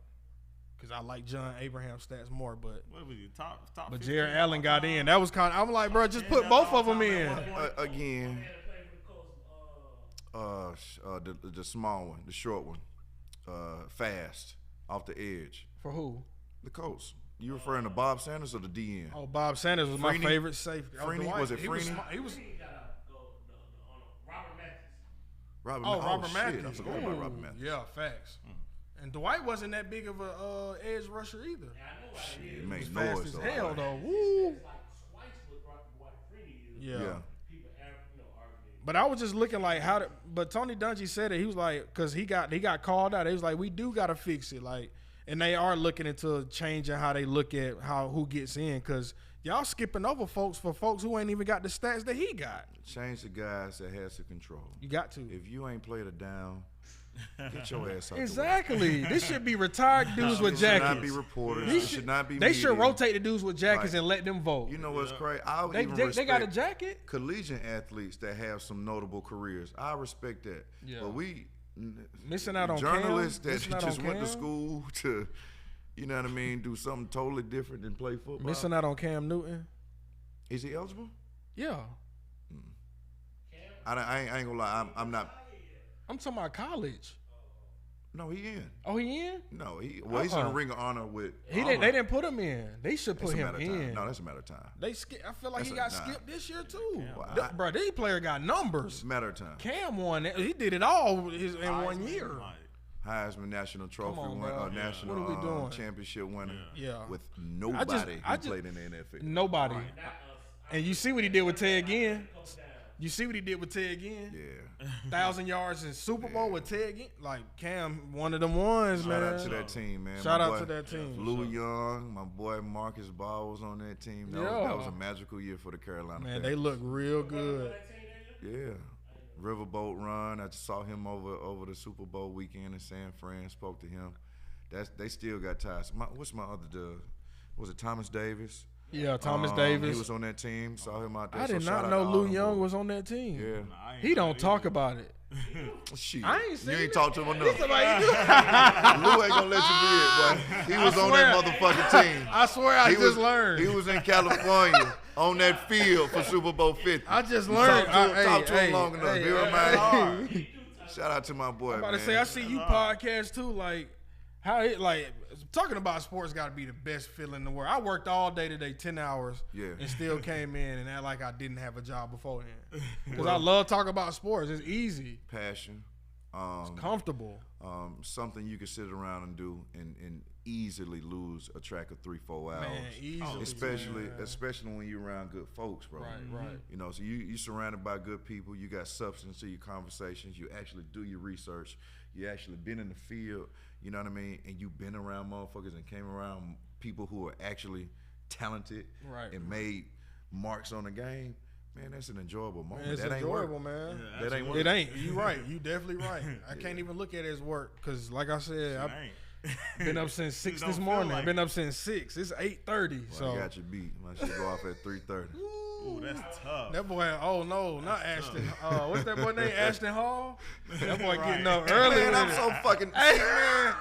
because I like John Abraham stats more. But What was he, top but 15 Jared Allen got all-time? in. That was kind of. I'm like, bro, just Yeah, put that's both of all-time them at in. one point. Again, Had to play for the Colts. the small one, the short one, fast, off the edge. For who? The Colts. You referring to Bob Sanders or the DN? Oh, Bob Sanders was my Freeney? favorite safety. Oh, Freeney? Dwight. Was it He was Freeney? smi- He was. He got on Robert Matthews. Robert Matthews. Shit, I forgot about Robert Ooh, Matthews. Yeah, facts. And Dwight wasn't that big of a edge rusher either. Yeah, I know why It it is. made Fast noise as though. hell though. Woo. It's like twice what Freeney is. Yeah. Yeah. People arguing. But I was just looking like but Tony Dungy said it. He was like, because he got called out. He was like, we do got to fix it. Like, and they are looking into changing how they look at who gets in. Because y'all skipping over folks for folks who ain't even got the stats that he got. Change the guys that has the control. You got to. If you ain't played a down, get your ass out Exactly. This should be retired dudes the way. with It should not jackets. be reporters. He It should not be They should media. rotate the dudes with jackets Right. and let them vote. You know what's crazy? I'll They even got a respect jacket. collegiate athletes that have some notable careers. I respect that. Yeah. But we Missing out on journalists Cam, missing that out just on went to Cam. school to, you know what I mean, do something totally different than play football. Missing out on Cam Newton. Is he eligible? Yeah. I ain't gonna lie. I'm not. I'm talking about college. No, he in. Oh, he in? No, he's in the Ring of Honor with. They didn't put him in. They should It's put a him matter of time. in. No, that's a matter of time. I feel like he got skipped this year too. Well, Bro, these player got numbers. It's a matter of time. Cam won it. He did it all in 1 year. Like, Heisman National Trophy on, winner, bro. national What are we doing? championship winner. Yeah. With nobody I who just- played in the NFL. Nobody. Not us. And you see what he did with Ted Ginn. Couple down. You see what he did with Ted Ginn. Yeah. 1,000 yards in Super Bowl with Ted Ginn. Like Cam, one of them ones, man. Shout out to that team, man. Shout My out boy to that team. Lou Young, my boy Marcus Ball was on that team. That was a magical year for the Carolina Man, Panthers. they look real good. Yeah. Riverboat Run. I just saw him over the Super Bowl weekend in San Fran. Spoke to him. They still got ties. What's my other dude? Was it Thomas Davis? Yeah, Thomas He Davis. was on that team. Saw him out there. I did So shout not out know to all Lou them Young boys. was on that team. Yeah. I ain't He don't know talk either. about it. Shit. I ain't seen You ain't it. talked to him enough. Lou Somebody- ain't gonna let you be it, boy. He was on that motherfucking team. I swear I He just was- learned. He was in California on that field for Super Bowl 50. I just You learned. Talk to him Hey, long enough. hey, You hey, man? Shout out to my boy, I'm about man. to say, I see you podcast too. Like, how it, like, talking about sports got to be the best feeling in the world. I worked all day today, 10 hours, Yeah. and still came in and act like I didn't have a job beforehand. Because I love talking about sports. It's easy, Passion. comfortable. Something you can sit around and do and easily lose a track of 3-4 hours. Man, easily. Especially when you're around good folks, bro. Right. You know, so you surrounded by good people. You got substance to your conversations. You actually do your research. You actually been in the field. You know what I mean? And you been around motherfuckers and came around people who are actually talented Right. and made marks on the game. man, that's an enjoyable moment. Man, it's that enjoyable, ain't work. man. Yeah, That ain't work. It ain't. You right. You definitely right. I can't even look at it as work because, like I said, I've been up since 6 Don't this feel morning. like Been up since 6. It's 8:30. Well, So I got you beat. My shit go off at 3:30. Ooh, that's tough. that boy, oh no, not Ashton. What's that boy name? Ashton Hall. That boy Right. getting up early. Man, with I'm it. so fucking Hey, man.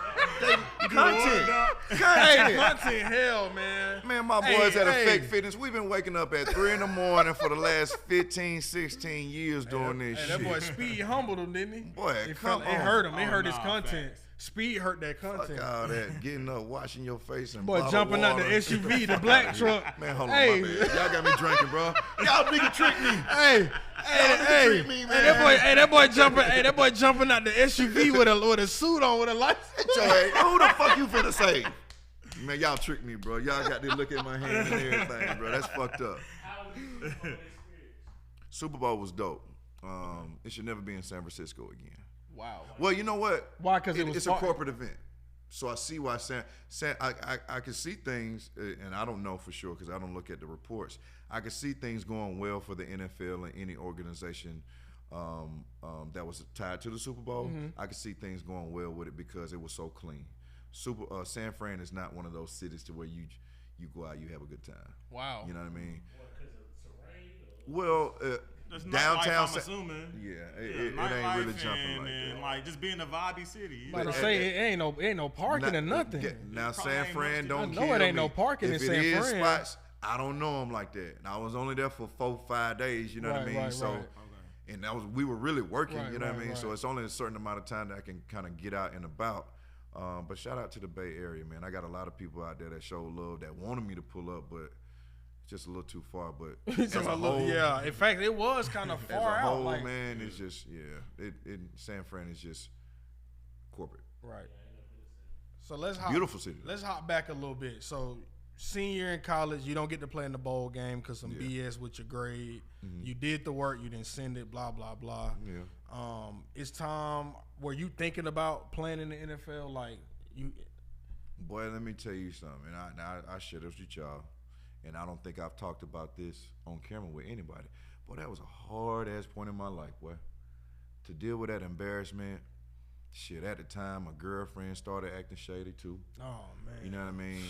content. Hey, content, hell, man. Man, my Hey, boys at hey. Fake Fitness, we've been waking up at 3 in the morning for the last 15, 16 years doing this Hey, shit. that boy Speed humbled him, didn't he? Boy, it come It on. hurt him. It Oh, hurt his nah, content. facts. Speed hurt that content. Fuck all that. Getting up, washing your face and Boy, bottled jumping out the water. SUV, the black truck. Man, hold on, Hey. my bad. Y'all got me drinking, bro. Y'all nigga trick me. Hey, treat me, man. that boy jumping out the SUV with a suit on with a license. Joe, hey, who the fuck you finna say? Man, y'all tricked me, bro. Y'all got to look at my hand and everything, bro. That's fucked up. How was the experience? Super Bowl was dope. It should never be in San Francisco again. Wow. Well, you know what? Why? 'Cause it was it's far- a corporate event, so I see why I can see things, and I don't know for sure because I don't look at the reports. I can see things going well for the NFL and any organization that was tied to the Super Bowl. Mm-hmm. I can see things going well with it because it was so clean. San Fran is not one of those cities to where you go out, you have a good time. Wow. You know what I mean? What, because of terrain? Well, That's downtown. nightlife, I'm assuming. Yeah, it ain't really jumping like that. And like just being a vibey city. I'm about to But- say it ain't no parking or nothing. Now Probably San ain't Fran much don't to do. I know kill it ain't me. no parking if in it San is Fran. spots, I don't know them like that. And I was only there for 4-5 days. You know what I Right, mean? right, So, right. and we were really working. Right, you know what I right, mean? So right. it's only a certain amount of time that I can kind of get out and about. But shout out to the Bay Area, man. I got a lot of people out there that show love that wanted me to pull up, but it's just a little too far. But as a whole, Yeah, in fact, it was kind of as far a out. whole, Like, man, it's just San Fran is just corporate. right. So let's hop. Beautiful city. Let's hop back a little bit. So senior in college, you don't get to play in the bowl game because some BS with your grade. You did the work, you didn't send it. Blah blah blah. Yeah. It's time. Were you thinking about playing in the NFL? Like you. Boy, let me tell you something. And I share this with y'all. And I don't think I've talked about this on camera with anybody. Boy, that was a hard-ass point in my life, boy. To deal with that embarrassment, shit, at the time, my girlfriend started acting shady, too. Oh, man. You know what I mean?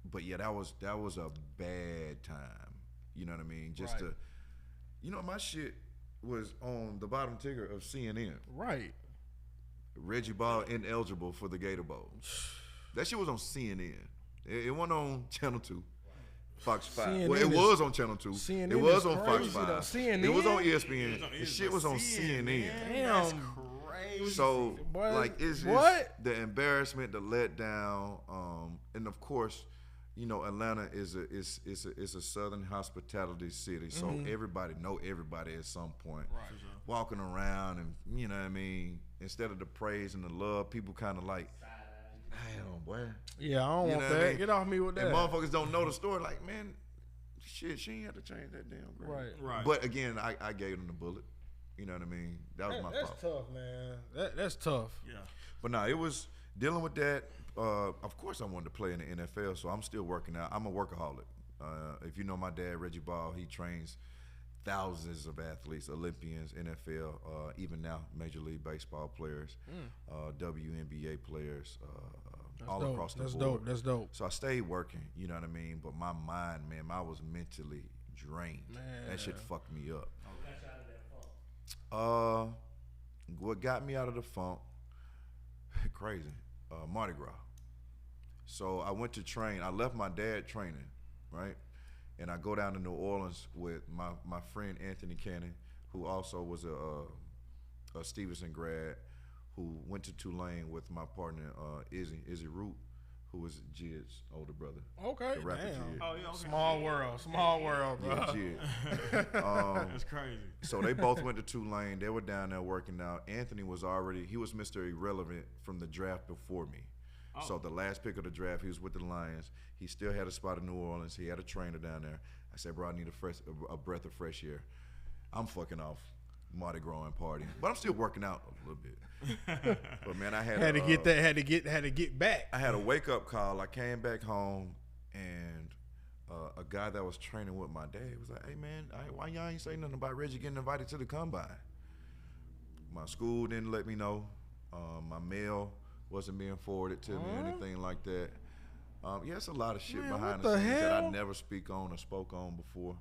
But, yeah, that was a bad time. You know what I mean? Just Right. my shit was on the bottom ticker of CNN. Right. Reggie Ball ineligible for the Gator Bowl. That shit was on CNN. It wasn't on Channel 2, Fox 5. CNN Well, it was on Channel 2. CNN it was is on Fox crazy, 5. though. CNN? It was on ESPN. The shit was on CNN. That's Damn. crazy. So, Boy, like, it's what? the embarrassment, the letdown, and of course, Atlanta is a southern hospitality city, so everybody know everybody at some point. Right. Walking around and you know what I mean, instead of the praise and the love, people kind of like, damn, boy. Yeah, I don't You want know what I that. mean? Get off me with that. And motherfuckers don't know the story. Like, man, shit, she ain't have to change that damn grade. Right. But again, I gave them the bullet. You know what I mean? That was my That's fault. tough, man. That's tough. Yeah. But no, it was dealing with that. Of course, I wanted to play in the NFL, so I'm still working out. I'm a workaholic. If you know my dad, Reggie Ball, he trains thousands of athletes, Olympians, NFL, even now Major League Baseball players, WNBA players, all dope. across the That's board. dope. That's dope. So I stayed working, you know what I mean? But my mind, man, I was mentally drained. Man. That shit fucked me up. What got you out of that funk? What got me out of the funk, crazy, Mardi Gras. So I went to train. I left my dad training, right? And I go down to New Orleans with my friend Anthony Cannon, who also was a Stevenson grad, who went to Tulane with my partner Izzy Root, who was Jid's older brother. Okay. The rapper Damn. Jid. Oh, yeah, okay. Small world. Small world, bro. Yeah, Jid. That's crazy. So they both went to Tulane. They were down there working out. Anthony was Mr. Irrelevant from the draft before me. Oh. So the last pick of the draft, he was with the Lions. He still had a spot in New Orleans. He had a trainer down there. I said, bro, I need a breath of fresh air. I'm fucking off Mardi Gras and partying, but I'm still working out a little bit. But man, I had to get back. I had a wake up call. I came back home and a guy that was training with my dad was like, "Hey man, why y'all ain't say nothing about Reggie getting invited to the combine?" My school didn't let me know. My mail wasn't being forwarded to me or anything like that. Yeah, it's a lot of shit behind the scenes that I never speak on or spoke on before.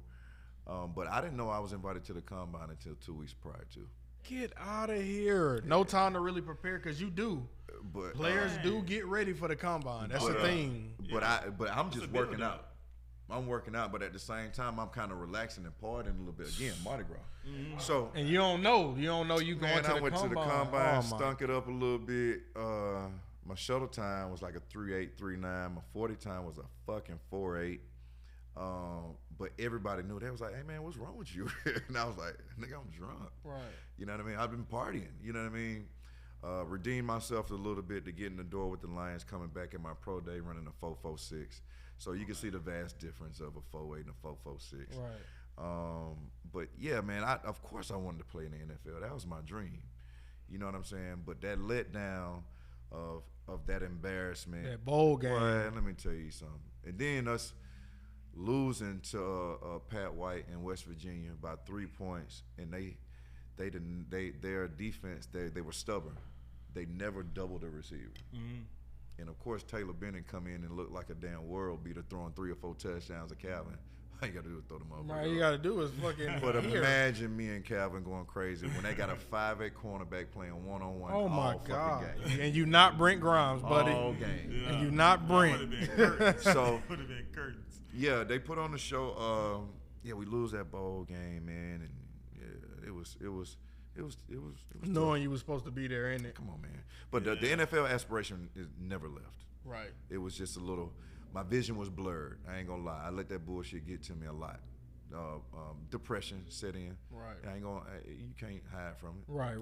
But I didn't know I was invited to the combine until 2 weeks prior to. Get out of here. No time to really prepare because you do. But players do get ready for the combine. That's the thing. But I'm just working out. I'm working out, but at the same time, I'm kind of relaxing and partying a little bit. Again, Mardi Gras. Mm-hmm. So and you don't know you going to the combine. I went to the combine, stunk it up a little bit. My shuttle time was like a 3.8, 3.9. My 40 time was a fucking 4.8. But everybody knew. They was like, "Hey man, what's wrong with you?" And I was like, "Nigga, I'm drunk." Right. You know what I mean? I've been partying. You know what I mean? Redeemed myself a little bit to get in the door with the Lions, coming back in my pro day running a 4.46. So you can see the vast difference of a 4.8 and a 4.46. Right. But yeah, man, of course I wanted to play in the NFL. That was my dream. You know what I'm saying? But that letdown of that embarrassment. That bowl game. Boy, let me tell you something. And then us losing to Pat White in West Virginia by 3 points, and their defense, they were stubborn. They never doubled a receiver. Mm-hmm. And of course, Taylor Bennett come in and look like a damn world beater, throwing 3 or 4 touchdowns at Calvin. All you gotta do is throw them up. Right, you gotta do is fucking. But imagine me and Calvin going crazy when they got a 5'8" cornerback playing one-on-one. Oh my all God! fucking game. And you not Brent Grimes, buddy. All game. Yeah. And you not Brent. So would have been curtains. Yeah, they put on the show. Yeah, we lose that bowl game, man, and yeah, it was knowing you was supposed to be there, ain't it? Come on, man. But the NFL aspiration is never left. Right. It was just a little. My vision was blurred. I ain't gonna lie. I let that bullshit get to me a lot. Depression set in. Right. I ain't gonna. You can't hide from it. Right.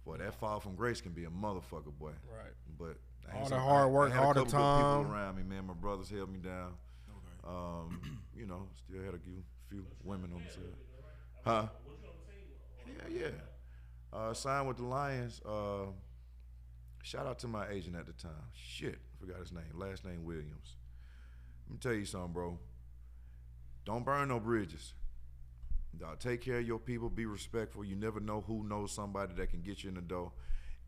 Boy, that fall from grace can be a motherfucker, boy. Right. But all the hard work, all the time. People around me, man. My brothers held me down. Okay. You know, still had a few women on the side. Huh? Yeah. Signed with the Lions. Shout out to my agent at the time. Shit, I forgot his name. Last name Williams. Let me tell you something, bro. Don't burn no bridges. Take care of your people. Be respectful. You never know who knows somebody that can get you in the door.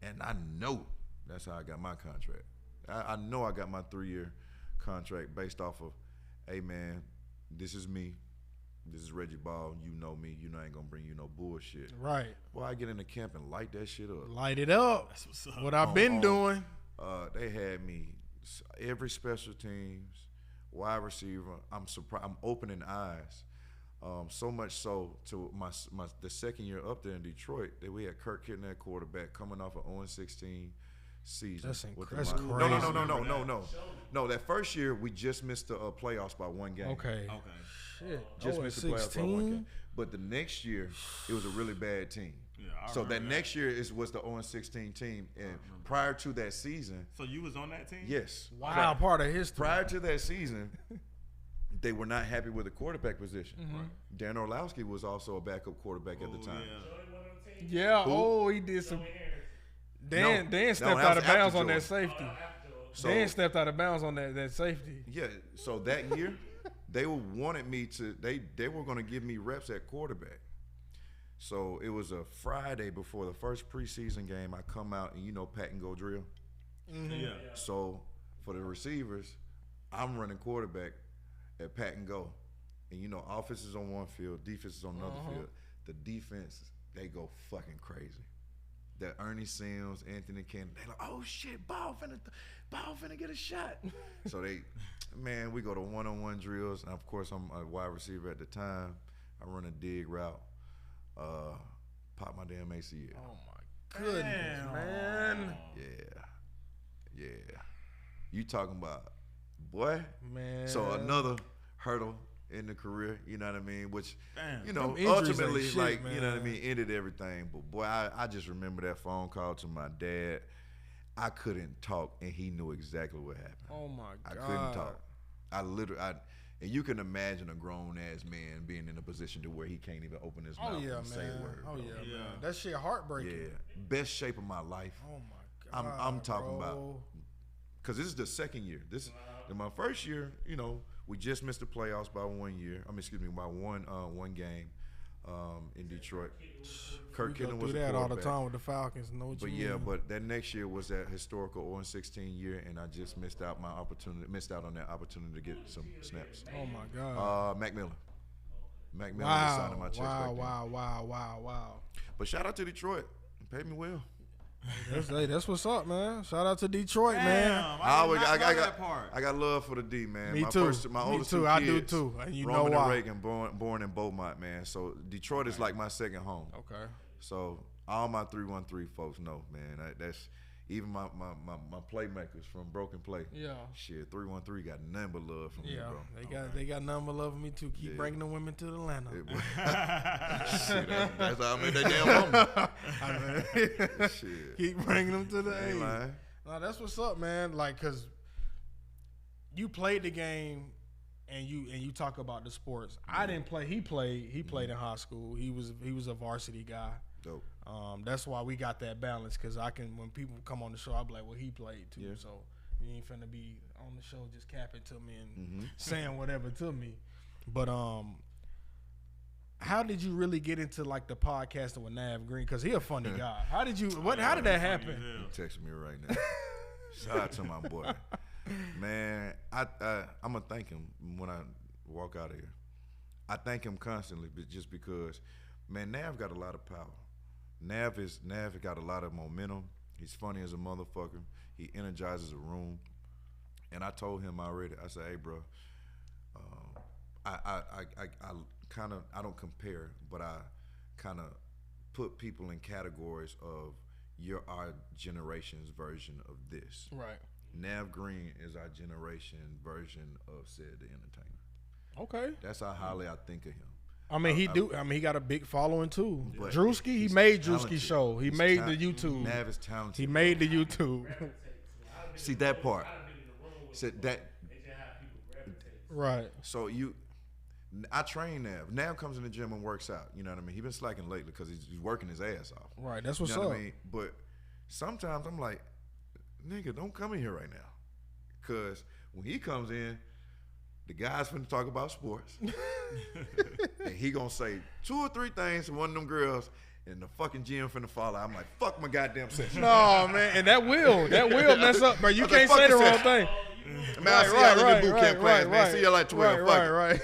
And I know that's how I got my contract. I know I got my 3-year contract based off of, hey, man, this is me. This is Reggie Ball. You know me. You know I ain't going to bring you no bullshit. Right. Well, I get in the camp and light that shit up. Light it up. That's what's up. What I've been doing. They had me every special teams, wide receiver. I'm surprised. I'm opening eyes. So much so to the second year up there in Detroit that we had Kirk Kitton at quarterback coming off an 0-16 season. That's crazy. No. That first year we just missed the playoffs by one game. Okay. Shit. Just missed the playoffs by one game. But the next year it was a really bad team. Yeah, so that next year was the 0-16 team, and prior to that season. So you was on that team? Yes. Wow. Part of history. Prior to that season. They were not happy with the quarterback position. Mm-hmm. Right. Dan Orlowski was also a backup quarterback at the time. Yeah. He did some. Dan stepped out of bounds on that safety. Dan stepped out of bounds on that safety. Yeah. So that year, they wanted me to. They were going to give me reps at quarterback. So it was a Friday before the first preseason game. I come out and pat and go drill. Mm-hmm. Yeah. So for the receivers, I'm running quarterback at pat and go, and offense is on one field, defense is on another field. The defense, they go fucking crazy. That Ernie Sims, Anthony Cannon, they like, oh shit, ball finna get a shot. So we go to one-on-one drills, and of course I'm a wide receiver at the time. I run a dig route, pop my damn ACL. Oh my goodness, man. Yeah. You talking about? Boy, man. So another hurdle in the career, you know what I mean? Which, man. ultimately, you know what I mean, ended everything. But boy, I just remember that phone call to my dad. I couldn't talk, and he knew exactly what happened. Oh my God. I couldn't talk. And you can imagine a grown ass man being in a position to where he can't even open his mouth and say a word. Oh yeah, man. That shit heartbreaking. Yeah, best shape of my life. Oh my God. I'm talking about, because this is the second year. In my first year, We just missed the playoffs by 1 year. By one game in Detroit. Kirk Kittle was do a that all the quarterback. time with the Falcons. Know what But you mean. but that next year was that historical 0-16 year, and I just missed out on that opportunity to get some snaps. Oh my God. Mac Miller. Mac Miller was signing my checks back then. Wow. But shout out to Detroit. They paid me well. That's what's up, man. Shout out to Detroit, man. I got love for the D, man. Me my too. My Me oldest too. two I do kids, too. And you Roman know why. and Reagan, born in Beaumont, man. So Detroit is like my second home. Okay. So all my 313 folks know, man. That's even my playmakers from Broken Play. Yeah. Shit, 313 got nothing but love from me, bro. They got nothing but love for me too. Keep bringing the women to Atlanta. Shit, that's how I made that damn woman. Shit. Keep bringing them to the I ain't A. lying. No, that's what's up, man. Like, cause you played the game, and you talk about the sports. I didn't play. He played in high school. He was a varsity guy. Dope. That's why we got that balance. Cause when people come on the show, I be like, well, he played too. Yeah. So you ain't finna be on the show just capping to me and saying whatever to me. But how did you really get into like the podcasting with Nav Green? Cause he a funny guy. How did that happen? He texting me right now. Shout out to my boy. Man, I'm gonna thank him when I walk out of here. I thank him constantly, but just because, man, Nav got a lot of power. Nav got a lot of momentum. He's funny as a motherfucker. He energizes a room. And I told him already. I said, "Hey, bro, I don't compare, but I kind of put people in categories of our generation's version of this. Right. Nav Green is our generation version of Said the Entertainer. Okay. That's how highly I think of him. I mean, he got a big following too. But Drewski, he he's made talented. Drewski show. He He's made the YouTube. Nav is talented. He made the YouTube. See that part. Said that. Right. So I train Nav. Nav comes in the gym and works out. You know what I mean? He's been slacking lately because he's working his ass off. Right. That's what's You know up. what I mean? But sometimes I'm like, nigga, don't come in here right now. Because when he comes in, the guy's finna talk about sports. And he gonna say 2 or 3 things to one of them girls, and the fucking gym finna fall out. I'm like, fuck my goddamn session. No, man. And that will mess up, bro. You can't say the wrong thing. Man, I see y'all in the boot camp class, man. right. See y'all at 12. Fuck it. Right.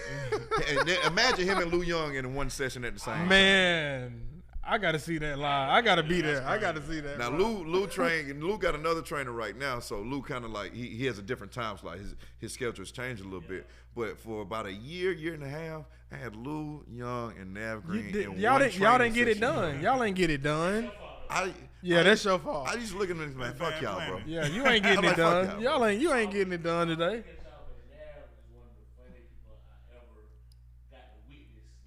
And then imagine him and Lou Young in one session at the same time. Man, I gotta see that live. I gotta be there. I gotta see that. Now Lou got another trainer right now, so Lou kind of like he has a different time slot. His schedule's changed a little bit, but for about a year and a half, I had Lou Young and Nav Green. Y'all didn't get it done. Y'all ain't get it done. That's your fault. I used to look at him and like, fuck y'all, bro. Yeah, you ain't getting it done. You ain't getting it done today.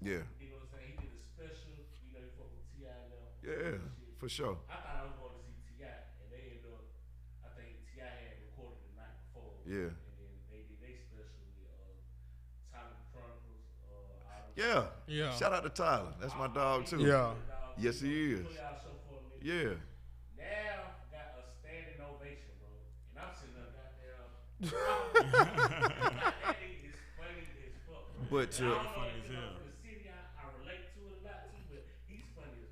Yeah. You know what I'm saying? He did a special, you know, he fucked with T.I. now. Yeah, for sure. I thought I was going to see T.I. and they ended up, I think T.I. had recorded the night before. Yeah. And then they did their special with Tyler Chronicles. Yeah. Shout out to Tyler. That's my dog too. Yeah. Yes, he is. Yeah. Now got a standing ovation, bro. And I'm sitting there goddamn. That nigga is funny as fuck, bro. But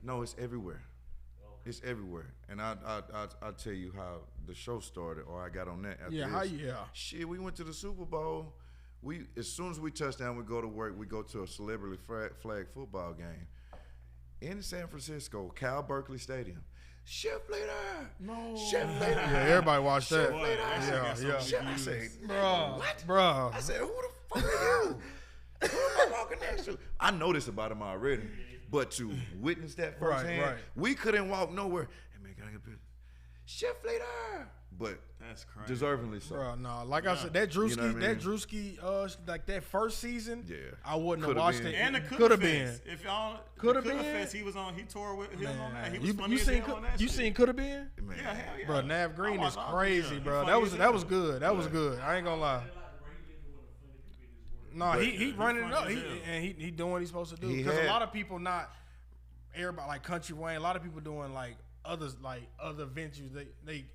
no, it's everywhere. It's everywhere. And I'll tell you how the show started, or I got on that after this. Shit, we went to the Super Bowl. As soon as we touch down, we go to work. We go to a celebrity flag football game in San Francisco, Cal Berkeley Stadium. Shift leader. No. Shift leader. Yeah, everybody watched that. I said, bro, what? Bro. I said, who the fuck are you? Who am I walking next to? I know this about him already. But to witness that firsthand, we couldn't walk nowhere. Hey man, can I get a picture? Shift leader. But that's crazy. Deservingly so. Bro, no, like I said, that Drewski, like that first season, I wouldn't have watched it. And the could have been. If y'all could have been. He was on. He tore with him on that. He was you seen? You seen could have been? Man. Yeah, hell yeah. Bro, Nav Green is crazy, bro. That was good. That was good. I ain't gonna lie. No, he running it up. He doing what he's supposed to do. Because a lot of people everybody like Country Wayne. A lot of people doing like other venues.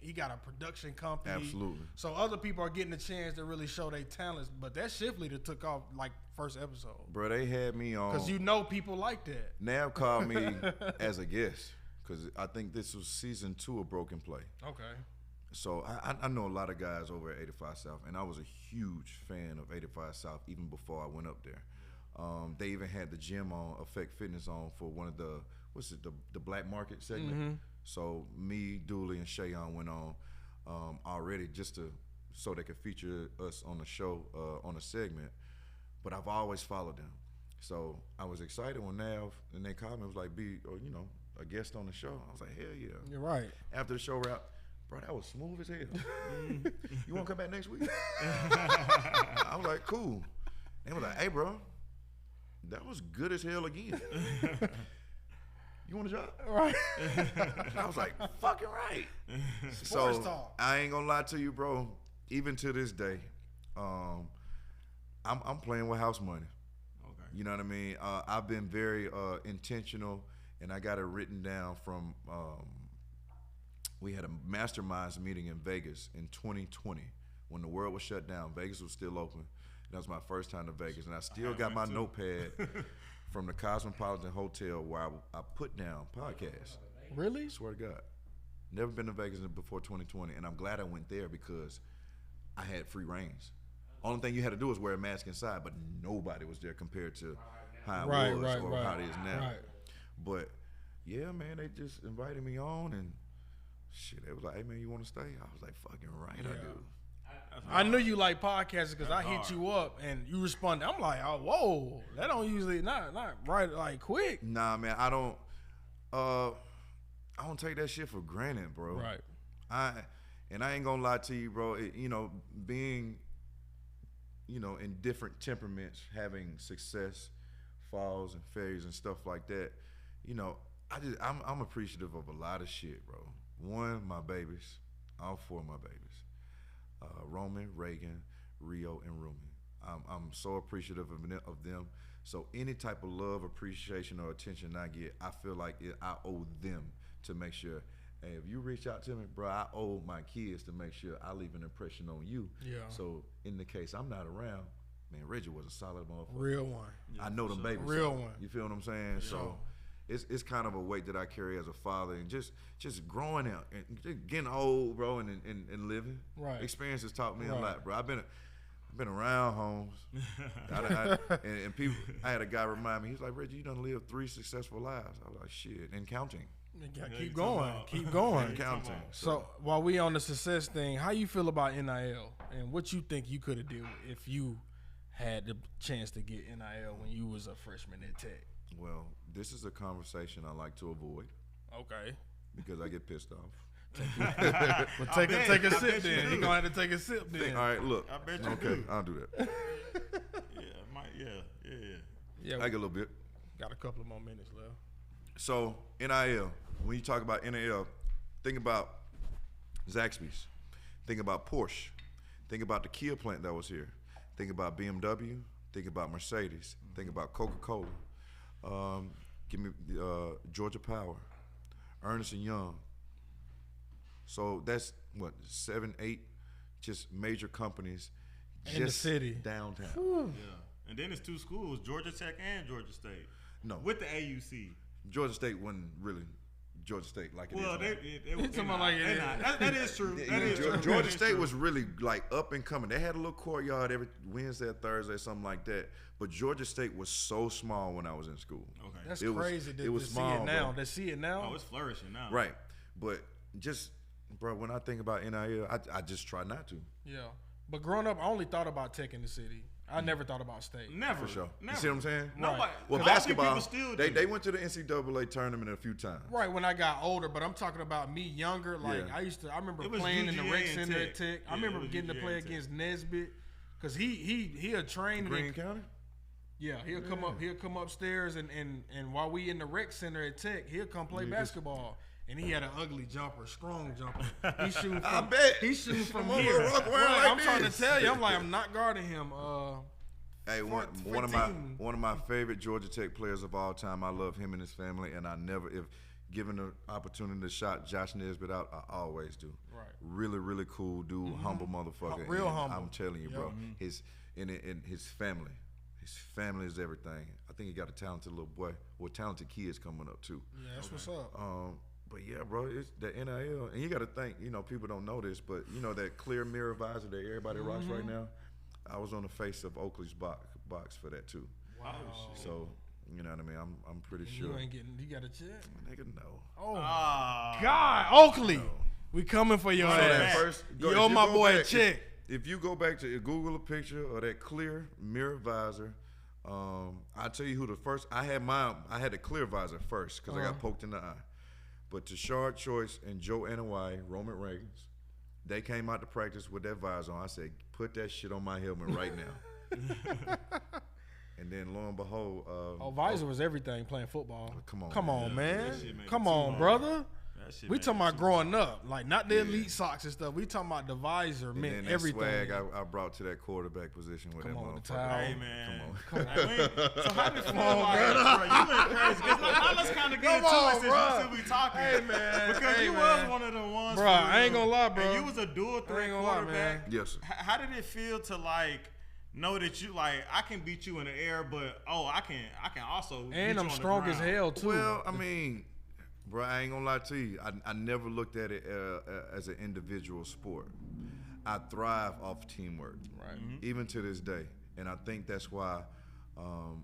He got a production company. Absolutely. So other people are getting a chance to really show their talents. But that shift leader took off like first episode. Bro, they had me on. Because you know people like that. Nav called me as a guest because I think this was season 2 of Broken Play. Okay. So I know a lot of guys over at 85 South, and I was a huge fan of 85 South even before I went up there. They even had the gym on, Effect Fitness on for one of the, the Black Market segment. Mm-hmm. So me, Dooley, and Shayon went on already just so they could feature us on the show, on a segment. But I've always followed them. So I was excited when Nav, and they called me, was like, a guest on the show. I was like, hell yeah. You're right. After the show wrapped, bro, that was smooth as hell. You want to come back next week? I was like, cool. They was like, hey, bro, that was good as hell again. You want a job? Right. I was like, fucking right. Sports so talk. I ain't gonna lie to you, bro. Even to this day, I'm playing with house money. Okay. You know what I mean? I've been very intentional, and I got it written down from. We had a masterminds meeting in Vegas in 2020 when the world was shut down. Vegas was still open. That was my first time to Vegas, and I still got my notepad from the Cosmopolitan Hotel where I put down podcasts. Really? Swear to God. Never been to Vegas before 2020, and I'm glad I went there because I had free reigns. Only thing you had to do was wear a mask inside, but nobody was there compared to how it was or how it is now. Right. But yeah, man, they just invited me on, and shit, they was like, hey man, you want to stay? I was like, fucking right, I do. I knew you like podcasting because I hit you up and you responded. I'm like, oh, whoa, that don't usually not right like quick. Nah, man, I don't take that shit for granted, bro. Right. I ain't gonna lie to you, bro. Being, in different temperaments, having success, falls and failures and stuff like that. I'm appreciative of a lot of shit, bro. One, my babies, all 4 of my babies. Roman, Reagan, Rio, and Rumi. I'm so appreciative of them. So any type of love, appreciation, or attention I get, I feel like I owe them to make sure, hey, if you reach out to me, bro, I owe my kids to make sure I leave an impression on you. Yeah. So in the case I'm not around, man, Reggie was a solid motherfucker. Real one. I know them babies. Real one. You feel what I'm saying? Yeah. So it's kind of a weight that I carry as a father, and just growing out and just getting old, bro, and living. Right. Experiences taught me a lot, bro. I've been around homes, and people. I had a guy remind me. He's like, Reggie, you done lived 3 successful lives. I was like, shit, and counting. Keep going. Keep going. And counting. So while we on the success thing, how you feel about NIL and what you think you could have did if you had the chance to get NIL when you was a freshman at Tech? Well, this is a conversation I like to avoid. Okay. Because I get pissed off. Well, take a sip then. You're gonna have to take a sip then. All right, look. I bet you okay, do. I'll do that. Yeah, I get a little bit. got a couple of more minutes left. So NIL, when you talk about NIL, think about Zaxby's, think about Porsche, think about the Kia plant that was here, think about BMW, think about Mercedes, think about Coca-Cola. Give me Georgia Power, Ernest & Young. So that's what 7, 8, just major companies in the city downtown. Yeah, and then it's 2 schools, Georgia Tech and Georgia State. No, with the AUC. Georgia State wasn't really Georgia State like it is. Well, now. that is true. That is true. Georgia State was really like up and coming. They had a little courtyard every Wednesday or Thursday, something like that. But Georgia State was so small when I was in school. Okay, that's it crazy. It was small, see it now. bro. To see it now. Oh, it's flourishing now. Right, but just, bro, when I think about NIL, I just try not to. Yeah, but growing up, I only thought about Tech in the city. I never thought about State. Never. For sure. Never. You see what I'm saying? Nobody. Well, I think basketball, people still do. they went to the NCAA tournament a few times. Right, when I got older, but I'm talking about me younger. Like, Yeah. I remember It was playing in the UGA rec and center Tech. at Tech. I Yeah, remember it was getting to UGA play and Tech. against Nesbitt. Cause he a train Greene County? Yeah, he'll come upstairs and while we in the rec center at Tech, he'll come play basketball. And he had an ugly jumper, strong jumper. He's shooting from, I bet. He's shooting from Come here. over, rock around Right, like I'm trying to this. tell you, I'm like guarding him. Hey, one of my favorite Georgia Tech players of all time. I love him and his family, and I never, if given the opportunity to shout Josh Nesbitt out, I always do. Right. Really, really cool dude, humble motherfucker. Real and humble. I'm telling you, bro. Mm-hmm. His family. His family is everything. I think he got a talented little boy. Well, talented kids coming up too. Yeah, that's what's up. But yeah, bro, it's the NIL, and you got to think. People don't know this, but that clear mirror visor that everybody rocks right now. I was on the face of Oakley's box for that too. Wow. So you know what I mean. I'm pretty sure. You ain't getting. You got a check. Nigga, no. Oh God, Oakley, we coming for your ass. First, you owe my boy a check. If you go back to Google a picture of that clear mirror visor, I'll tell you who the first. I had the clear visor first because I got poked in the eye. But Tashard Choice and Joe Anawai, Roman Reigns, they came out to practice with that visor on. I said, put that shit on my helmet right now. And then lo and behold, visor was everything playing football. Come on, man. That shit make Come it too on, hard. brother. That shit We make talking it about too growing up, like not the elite socks and stuff. We talking about the visor and meant then that everything. swag I brought to that quarterback position with Come that on, the motherfucker. towel. Hey man, Come on. So how did it feel like, bro? You went crazy. Now let's kind of get into it since you still be talking. Hey, man. Because Hey, you man. was one of the ones. Bro, for I ain't real. gonna lie, bro. And you was a dual I ain't threat gonna lie, quarterback. man. Yes, sir. How did it feel to know that you I can beat you in the air, but I can also beat And you I'm on the strong as ground. hell too. Well, I mean, bro, I ain't gonna lie to you. I never looked at it as an individual sport. I thrive off teamwork, Right. even to this day. And I think that's why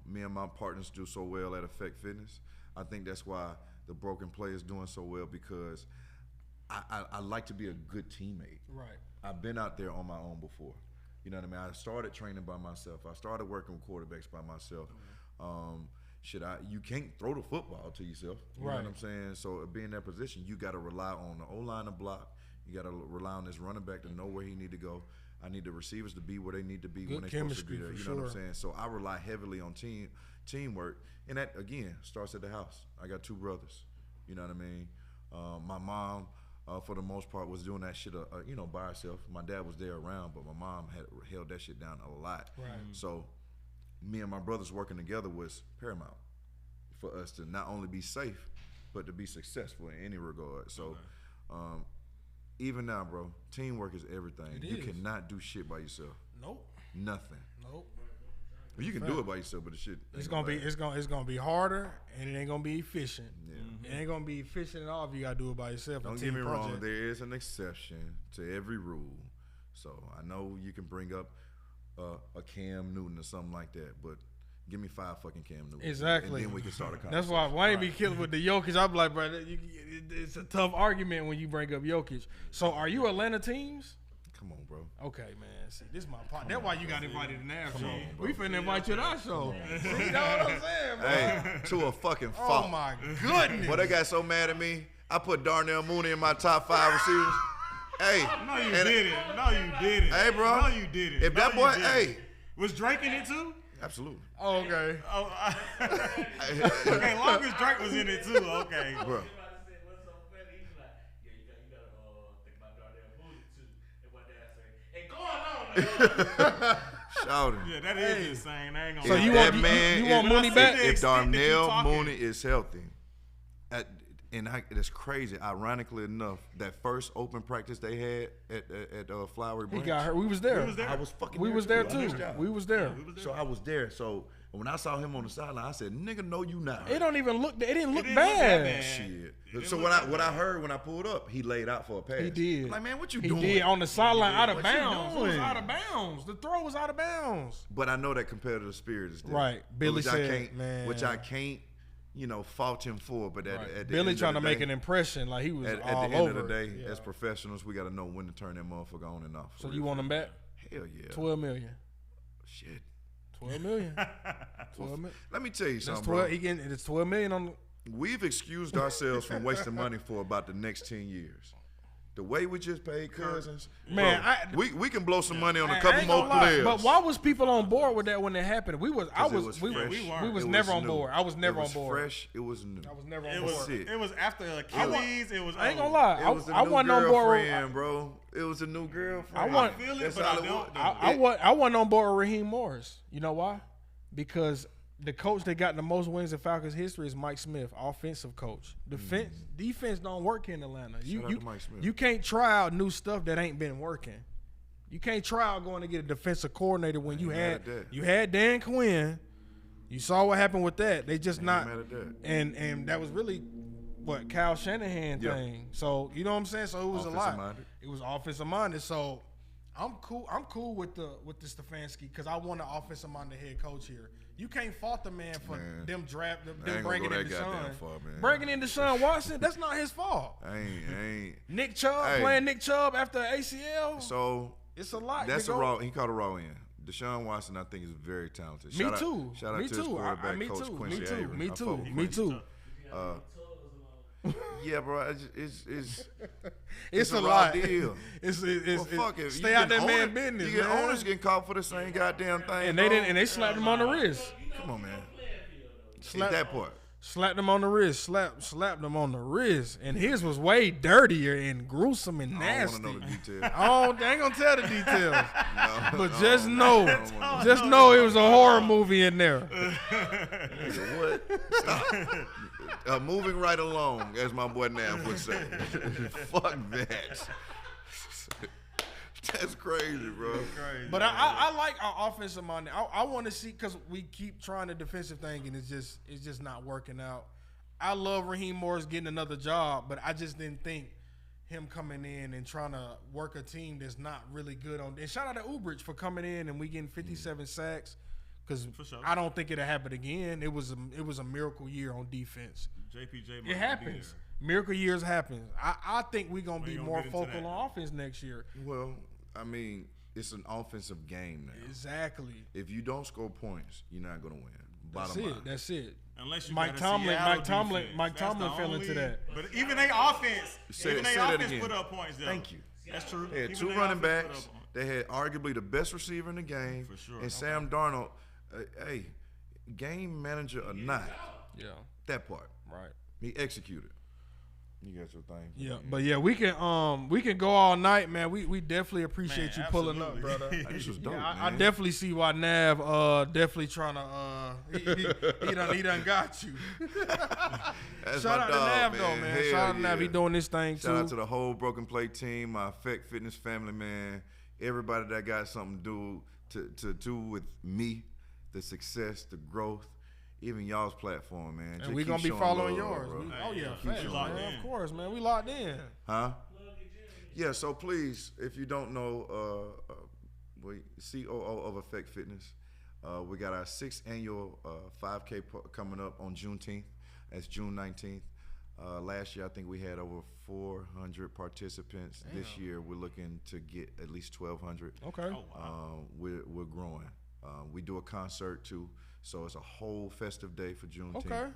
me and my partners do so well at Effect Fitness. I think that's why the Broken Play is doing so well because I like to be a good teammate. Right. I've been out there on my own before. You know what I mean? I started training by myself. I started working with quarterbacks by myself. You can't throw the football to yourself. You know what I'm saying? So being in that position, you got to rely on the O-line to block. You got to rely on this running back to know where he need to go. I need the receivers to be where they need to be when they're supposed to be there. You know what I'm saying? So I rely heavily on teamwork. And that, again, starts at the house. I got 2 brothers. You know what I mean? My mom, for the most part, was doing that shit, by herself. My dad was there around, but my mom had held that shit down a lot. Right. So me and my brothers working together was paramount for us to not only be safe, but to be successful in any regard. So even now, bro, teamwork is everything. You cannot do shit by yourself. Nope. Nothing. Nope. Well, you can do it by yourself, but the shit It's gonna be harder, and it ain't gonna be efficient. Yeah. It ain't gonna be efficient at all if you gotta do it by yourself. Don't get me wrong, there is an exception to every rule. So I know you can bring up a Cam Newton or something like that, but give me 5 fucking Cam Newton. Exactly. And then we can start a conversation. That's why Wayne be killing with the Jokic. I'm like, bro, it's a tough argument when you bring up Jokic. So are you Atlanta teams? Come on, bro. Okay, man. See, this is my part. That's why you got invited to NASCAR. Come on, bro. We finna invite you to our show. See, you know what I'm saying, bro? Hey, to a fucking fault. Oh my goodness. Boy, they got so mad at me. I put Darnell Mooney in my top 5 receivers. Hey. No, you didn't. No, you didn't. Hey, bro. No, you didn't. If that boy, hey. Was Drake in it too? Absolutely. Oh, okay. Oh, okay, long as Drake was in it too, okay. Bro. What's so funny? He's like, yeah, you gotta think about Darnell Mooney too. And what dad say, hey, going on. Shout it. Yeah, that is insane. I ain't gonna So lie. you That want man, you want if- Mooney back? The If extent that you Darnell talking. Mooney is healthy, it's crazy. Ironically enough, that first open practice they had at Flowery He Branch, got hurt. We was there. I was fucking. We was there I too. missed out. We was there. So I was there. So when I saw him on the sideline, I said, "Nigga, no, you not." It don't even look. It didn't look didn't look that bad. bad. Shit. didn't So look what I heard when I pulled up, he laid out for a pass. He did. I'm like, man, what you He doing? did on the sideline, out of What you bounds. It was doing? out of bounds. The throw was out of bounds. But I know that competitive spirit is there. Right. Billy which said, I can't, man. which I can't, fault him for. But at the Billy end trying of to the make day, an impression, like he was at all the end over. of the day, Yeah. as professionals, we got to know when to turn that motherfucker on and off. So you want him back? Hell yeah. 12 million. Shit. 12 million. 12 million. Let me tell you That's something, 12. bro. He getting it's 12 million on. We've excused ourselves from wasting money for about the next 10 years. The way we just paid Cousins, Man, bro, we can blow some money on a I couple ain't more gonna lie, players. But why was people on board with that when it happened? We was it was we fresh. was It never on new. board. I was never It was on board. fresh. It was new. I was never on It board. was, it. it was after Achilles. It was. I ain't gonna lie. It was the I new wasn't on board. girlfriend, bro. It was a new girlfriend. I want- I feel it, That's but all I it don't. was. I wasn't on board with Raheem Morris. You know why? Because the coach that got the most wins in Falcons history is Mike Smith, offensive coach. Defense don't work in Atlanta. Shout out to Mike Smith. You can't try out new stuff that ain't been working. You can't try out going to get a defensive coordinator when you had Dan Quinn. You saw what happened with that. They just not and that was really what Kyle Shanahan thing. So you know what I'm saying? So it was a lot. It was offensive minded. So I'm cool with the Stefanski because I want an offensive minded head coach here. You can't fault the man for them bringing in Deshaun. Bringing in Deshaun Watson, that's not his fault. I ain't. Nick Chubb playing Nick Chubb after ACL. So it's a lot. That's a raw. He caught a raw end. Deshaun Watson, I think, is very talented. Me too. Shout out to his quarterback, Coach Quincy Avery. Me too. Yeah, bro. It's a raw lot. deal. Fuck it. Stay out that man business. You get owners getting caught for the same goddamn thing. And they slapped him on the wrist. Come on, man. That part. Slapped him on the wrist. Slapped him on the wrist. And his was way dirtier and gruesome and nasty. I don't want to know the details. I ain't gonna tell the details. But just know. know it was a horror movie in there. What? Stop. Moving right along, as my boy Nav would say. Fuck that. That's crazy, bro. But I like our offensive minded. I want to see because we keep trying the defensive thing and it's just not working out. I love Raheem Morris getting another job, but I just didn't think him coming in and trying to work a team that's not really good on. And shout out to Ubrich for coming in and we getting 57 sacks because I don't think it'll happen again. It was a miracle year on defense. JPJ, it happens. Miracle years happen. I think we're gonna be more focal on offense next year. Well, I mean, it's an offensive game now. Exactly. If you don't score points, you're not gonna win. Bottom line. That's it. Unless you Mike Tomlin fell into that. But even they offense, put up points. Though. Thank you. That's true. They had two running backs. They had arguably the best receiver in the game. For sure. And Sam Darnold, game manager or not, that part. Right. He executed. You got your thing. Yeah, but yeah, we can go all night, man. We definitely appreciate you pulling up, brother. This was dope, I definitely see why Nav definitely trying to he done got you. Shout out to Nav though, man. Hell Shout out to Nav. He doing this thing too. Shout out to the whole Broken Play team, my Effect Fitness family, man. Everybody that got something to do with me, the success, the growth. Even y'all's platform, man. And we gonna be following yours. Facts, man. Of course, man. We locked in. Huh? Yeah. So please, if you don't know, COO of Effect Fitness, we got our 6th annual 5K coming up on Juneteenth. That's June 19th. Last year, I think we had over 400 participants. Damn. This year, we're looking to get at least 1,200. Okay. Oh, wow. We're growing. We do a concert too. So it's a whole festive day for Juneteenth. Okay.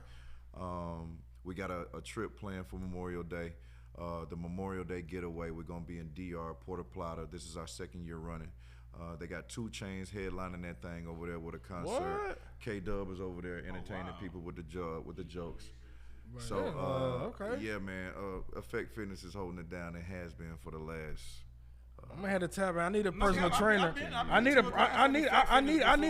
We got a trip planned for Memorial Day. The Memorial Day getaway, we're going to be in DR, Puerto Plata. This is our 2nd year running. They got 2 Chainz headlining that thing over there with a concert. What? K-Dub is over there entertaining people with the jokes. Right. So, okay. Yeah, man, Effect Fitness is holding it down. It has been for the last... I'm gonna have to tap. I need a personal trainer. I need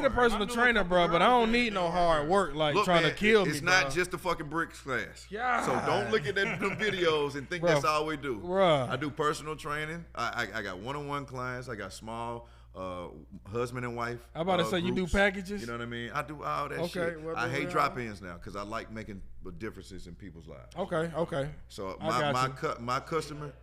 a personal trainer, bro. But I don't need no hard work like trying to kill me. It's not just a fucking bricks class. Yeah. So don't look at them videos and think that's all we do. Bruh. I do personal training. I got one-on-one clients. I got small husband and wife. I'm about to say you do packages. You know what I mean? I do all that shit. I hate drop-ins now because I like making differences in people's lives. Okay. So my customer.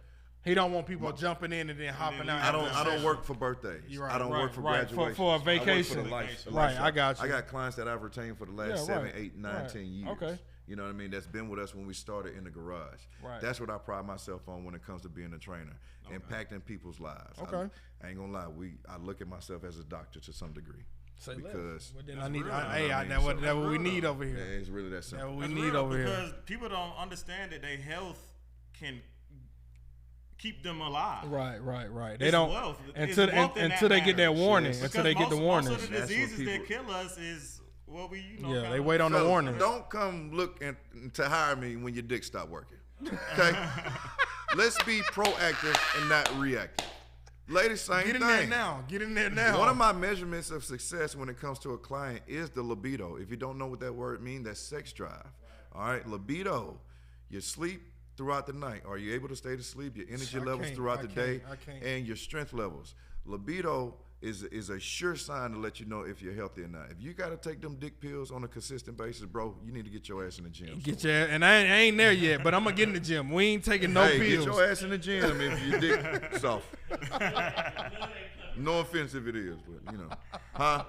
He don't want people jumping in and then hopping out. I don't work for birthdays. I don't work for graduation. For a vacation. I work for the right, I got you. I got clients that I've retained for the last 7, 8, 9, 10 years. Okay. You know what I mean? That's been with us when we started in the garage. Right. That's what I pride myself on when it comes to being a trainer, impacting people's lives. Okay. I ain't gonna lie. I look at myself as a doctor to some degree. Say because that's what we need over here. Yeah, it's really that simple. That's what we need over here. Because people don't understand that their health can keep them alive. Right. They don't wealth. until they get that warning. Yes. Until they get the warning. Most of the diseases that kill us is what we they wait on the warning. Don't come look to hire me when your dick stop working. Okay. Let's be proactive and not reactive. Ladies, same Get in thing. there now. Get in there now. One of my measurements of success when it comes to a client is the libido. If you don't know what that word means, that's sex drive. All right, libido. Your sleep throughout the night. Are you able to stay to sleep? Your energy levels throughout the day, and your strength levels. Libido is a sure sign to let you know if you're healthy or not. If you got to take them dick pills on a consistent basis, bro, you need to get your ass in the gym. And I ain't there yet, but I'm gonna get in the gym. We ain't taking no pills. Get your ass in the gym if your dick soft. No offense if it is, but you know, huh?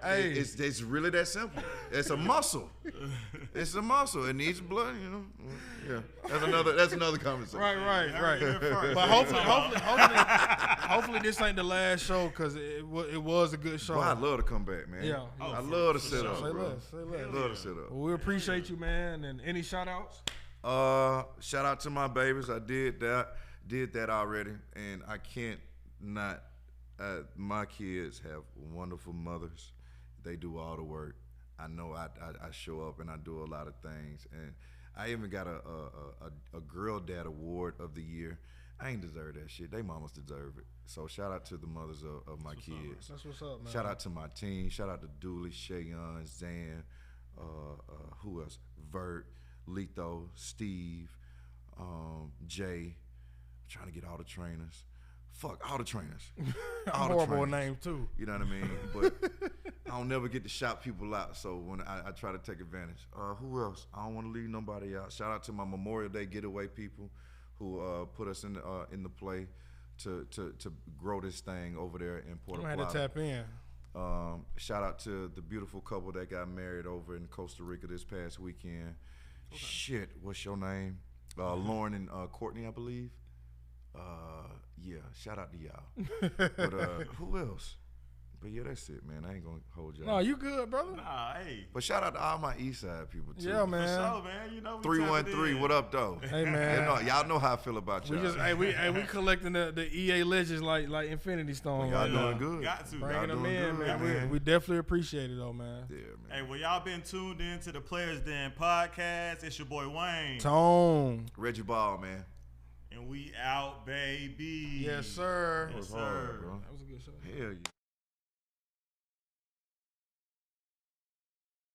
Hey, it's really that simple. It's a muscle. It's a muscle. It needs blood, you know. Yeah, that's another conversation. Right. But hopefully this ain't the last show because it was a good show. Well, I'd love to come back, man. Yeah. I love to set up, Say bro. less. Love to set up. Well, we appreciate you, man. And any shout outs? Shout out to my babies. I did that already, and I can't not. My kids have wonderful mothers. They do all the work. I know I show up and I do a lot of things, and I even got a Girl Dad Award of the year. I ain't deserve that shit. They mamas deserve it. So shout out to the mothers of my kids. That's what's up, man. Shout out to my team. Shout out to Dooley, Shayon, Zan, who else? Vert, Letho, Steve, Jay. I'm trying to get all the trainers. Fuck all the trainers. All horrible the trainers. name too. You know what I mean? But I don't never get to shout people out. So when I try to take advantage. Who else? I don't want to leave nobody out. Shout out to my Memorial Day getaway people who put us in the play to grow this thing over there in Puerto Plata. I had to tap in. Shout out to the beautiful couple that got married over in Costa Rica this past weekend. Okay. Shit, what's your name? Lauren and Courtney, I believe. Yeah, shout out to y'all. But who else? But yeah, that's it, man. I ain't gonna hold y'all. No, you good, brother? Nah, hey. But shout out to all my East Side people too. Yeah, man. For sure, man. You know, 313, what up, though? Hey, man. Y'all know how I feel about y'all. We collecting the EA legends like Infinity Stone. Y'all doing good. Got to. Bringing them in, good, man. We definitely appreciate it, though, man. Yeah, man. Hey, well, y'all been tuned in to the Players Den podcast. It's your boy Wayne. Tone. Reggie Ball, man. And we out, baby. Yes, sir. Yes, sir. Hard, bro. That was a good show. Hell yeah.